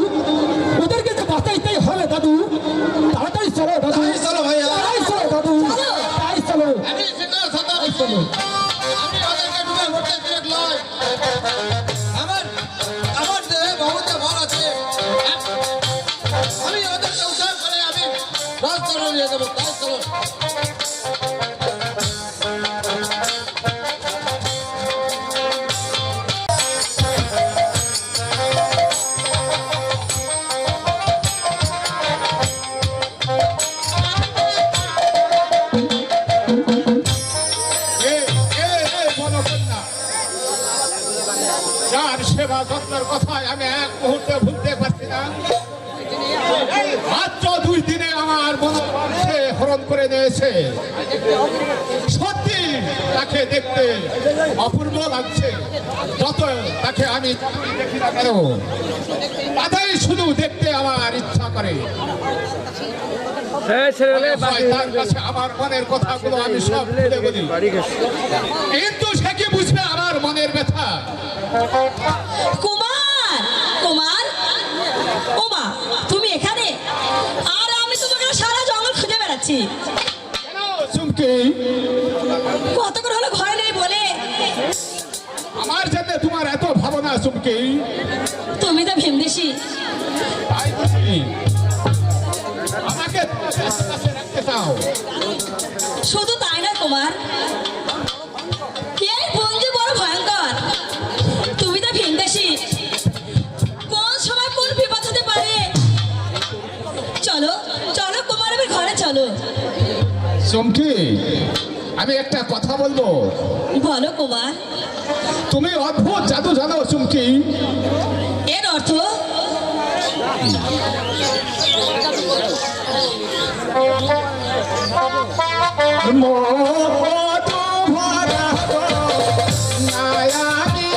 ওদেরকে তো বাঁচাইতেই হবে দাদু। তাড়াতাড়ি চলো দাদু। তাই চলো ভাইয়া। তাই চলো দাদু। চলো। তাই চলো। আমি সিঙ্গল সাঁতার চলো। আমি ওদেরকে ডুবে মরতে দিলে নয়। আমার আমার দেহে বহুত বল আছে। আমি ওদেরকে উদ্ধার করে আমি রাস্তা নিয়ে যাবো। তাই চলো। যার সেবা যত্নের কথায় আমি এক মুহূর্তে ভুলতে পারছি না। মাত্র 2 দিনে আমার মনোবাঞ্ছে হরণ করে নিয়েছে। সত্যি তাকে দেখতে অপূর্ব লাগছে। যত তাকে আমি দেখি না কেন, তাতেই শুধু দেখতে আমার ইচ্ছা করে। হ্যাঁ ছেলে তার কাছে আমার মনের কথাগুলো আমি সব খুলে বলি, বাড়ি গেছে। কিন্তু সে কি বুঝবে আমার মনের ব্যথা? কুমার, কুমার, ওমা তুমি এখানে? আর আমি তোমাকে সারা জঙ্গল খুঁজে বেড়াচ্ছি। কেন চুমকি? কতক্ষণ হলো ঘরে নেই বলে? আমার জন্য তোমার এত ভাবনা চুমকি? তুমি তো ভিনদেশি। তাই বুঝি আমাকে কাছে রাখতে চাও? শুধু তাই না কুমার, এই বন্ধু বড় ভয়ঙ্কর। তুমি তো ভিনদেশি, কোন সময় কোন বিপদ হতে পারে। চলো চলো কুমার, আমি ঘরে চলো। চুমকি, আমি একটা কথা বলবো। বলো কুমার। তুমি অদ্ভুত জাদু জানো চুমকি? এর অর্থ? মধু ভরা নায়ানি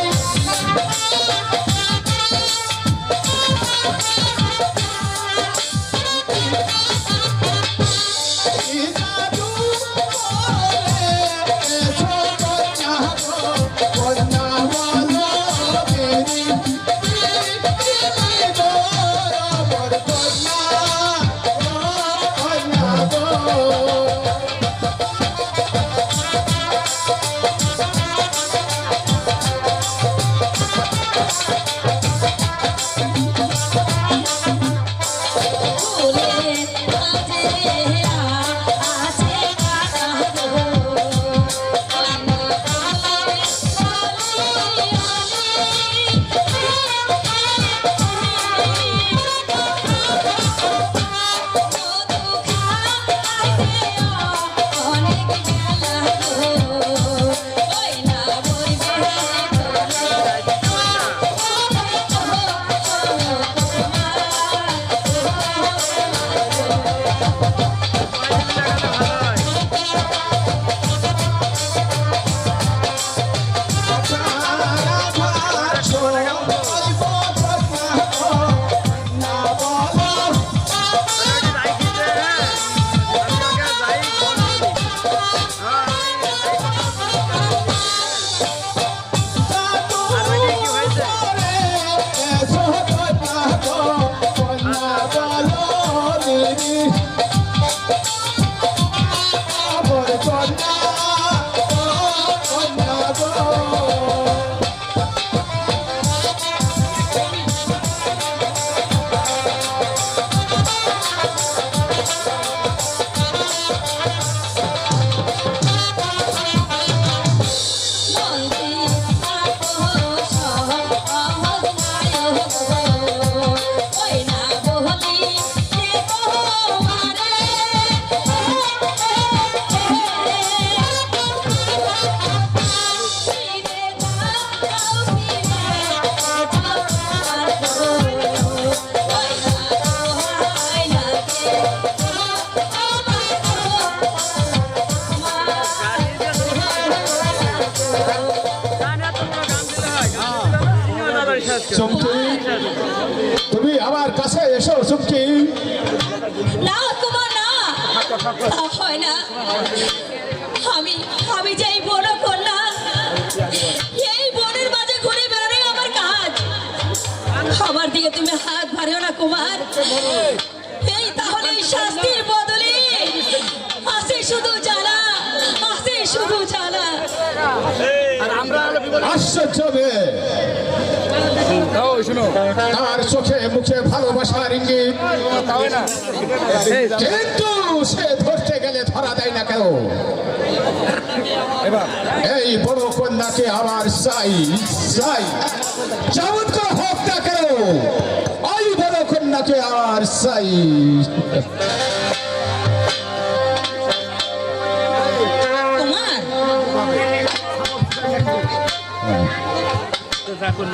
জাদু বলে ছোট কন্যা বলো মেরি কন্যা চুমকি তুমি আমার কাছে এসো চুমকি না কুমার না, তা হয় না। আমি আমি যে এই বড় কন্যা, এই বনের মাঝে ঘুরে বেড়ানোই আমার কাজ। আমার দিকে তুমি হাত বাড়িও না কুমার। এই তাহলে এই শাস্তির বদলে আছে শুধু জ্বালা, আছে শুধু জ্বালা। আশ্চর্য মেয়ে, তার চোখে মুখে ভালোবাসার ইঙ্গিত, কিন্তু সে ধরতে গেলে ধরা দেয় না কেন? এই বড় কন্যাকে আমার চাই চাই, যেমন করে হোক না কেন, ওই বড় কন্যাকে আমার চাই। কুমার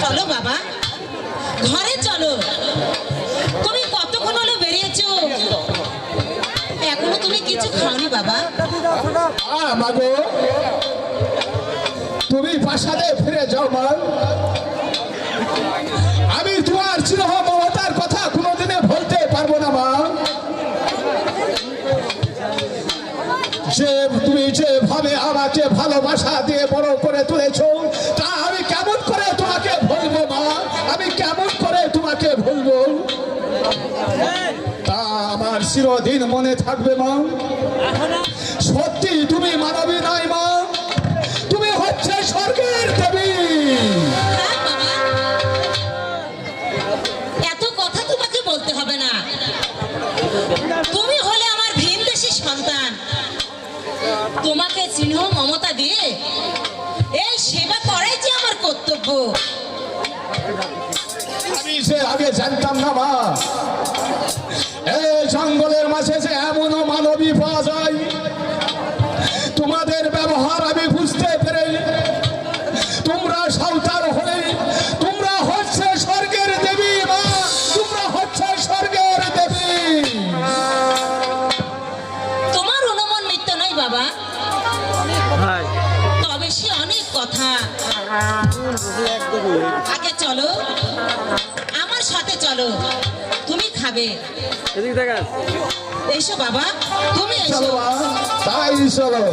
চলো বাবা, ঘরে চলো। তুমি কতক্ষণ হলো বেরিয়েছো, এখনো তুমি কিছু খাওনি বাবা? মাগো, তুমি প্রাসাদে ফিরে যাও মা। আমি তোমার স্নেহ মমতার কথা কোনোদিনে বলতে পারবো না মা। যে তুমি যেভাবে আমাকে ভালোবাসা দিয়ে বড় করে তুলেছো, তা আমি কেমন করে তোমাকে বলবো মা? আমি কেমন করে তোমাকে বলবো? তা আমার চিরদিন মনে থাকবে মা। সত্যি তুমি মানবী নয় মা, তুমি হচ্ছে স্বর্গের দেবী। এত কথা তোমাকে বলতে হবে না, তুমি হলে আমার ভিনদেশী সন্তান। তোমাকে স্নেহ মমতা দিয়ে এই সেবা করাই যে আমার কর্তব্য। আমি সে আগে জানতাম না মা, এই জঙ্গলের মাঝে যে এমনও মানবী পাওয়া যায়। তোমাদের ব্যবহার আমি বুঝতে পেরে, তোমরা সাঁওতাল হলে তোমরা হচ্ছে স্বর্গের দেবী মা, তোমরা হচ্ছে স্বর্গের দেবী। তোমার অনুমান মিথ্যা নয় বাবা, তবে সে অনেক কথা। আগে চলো, আমার সাথে চলো, তুমি খাবে। এদিকে দেখান। এসো বাবা, তুমি চলো এসো। মা, তাই চলো।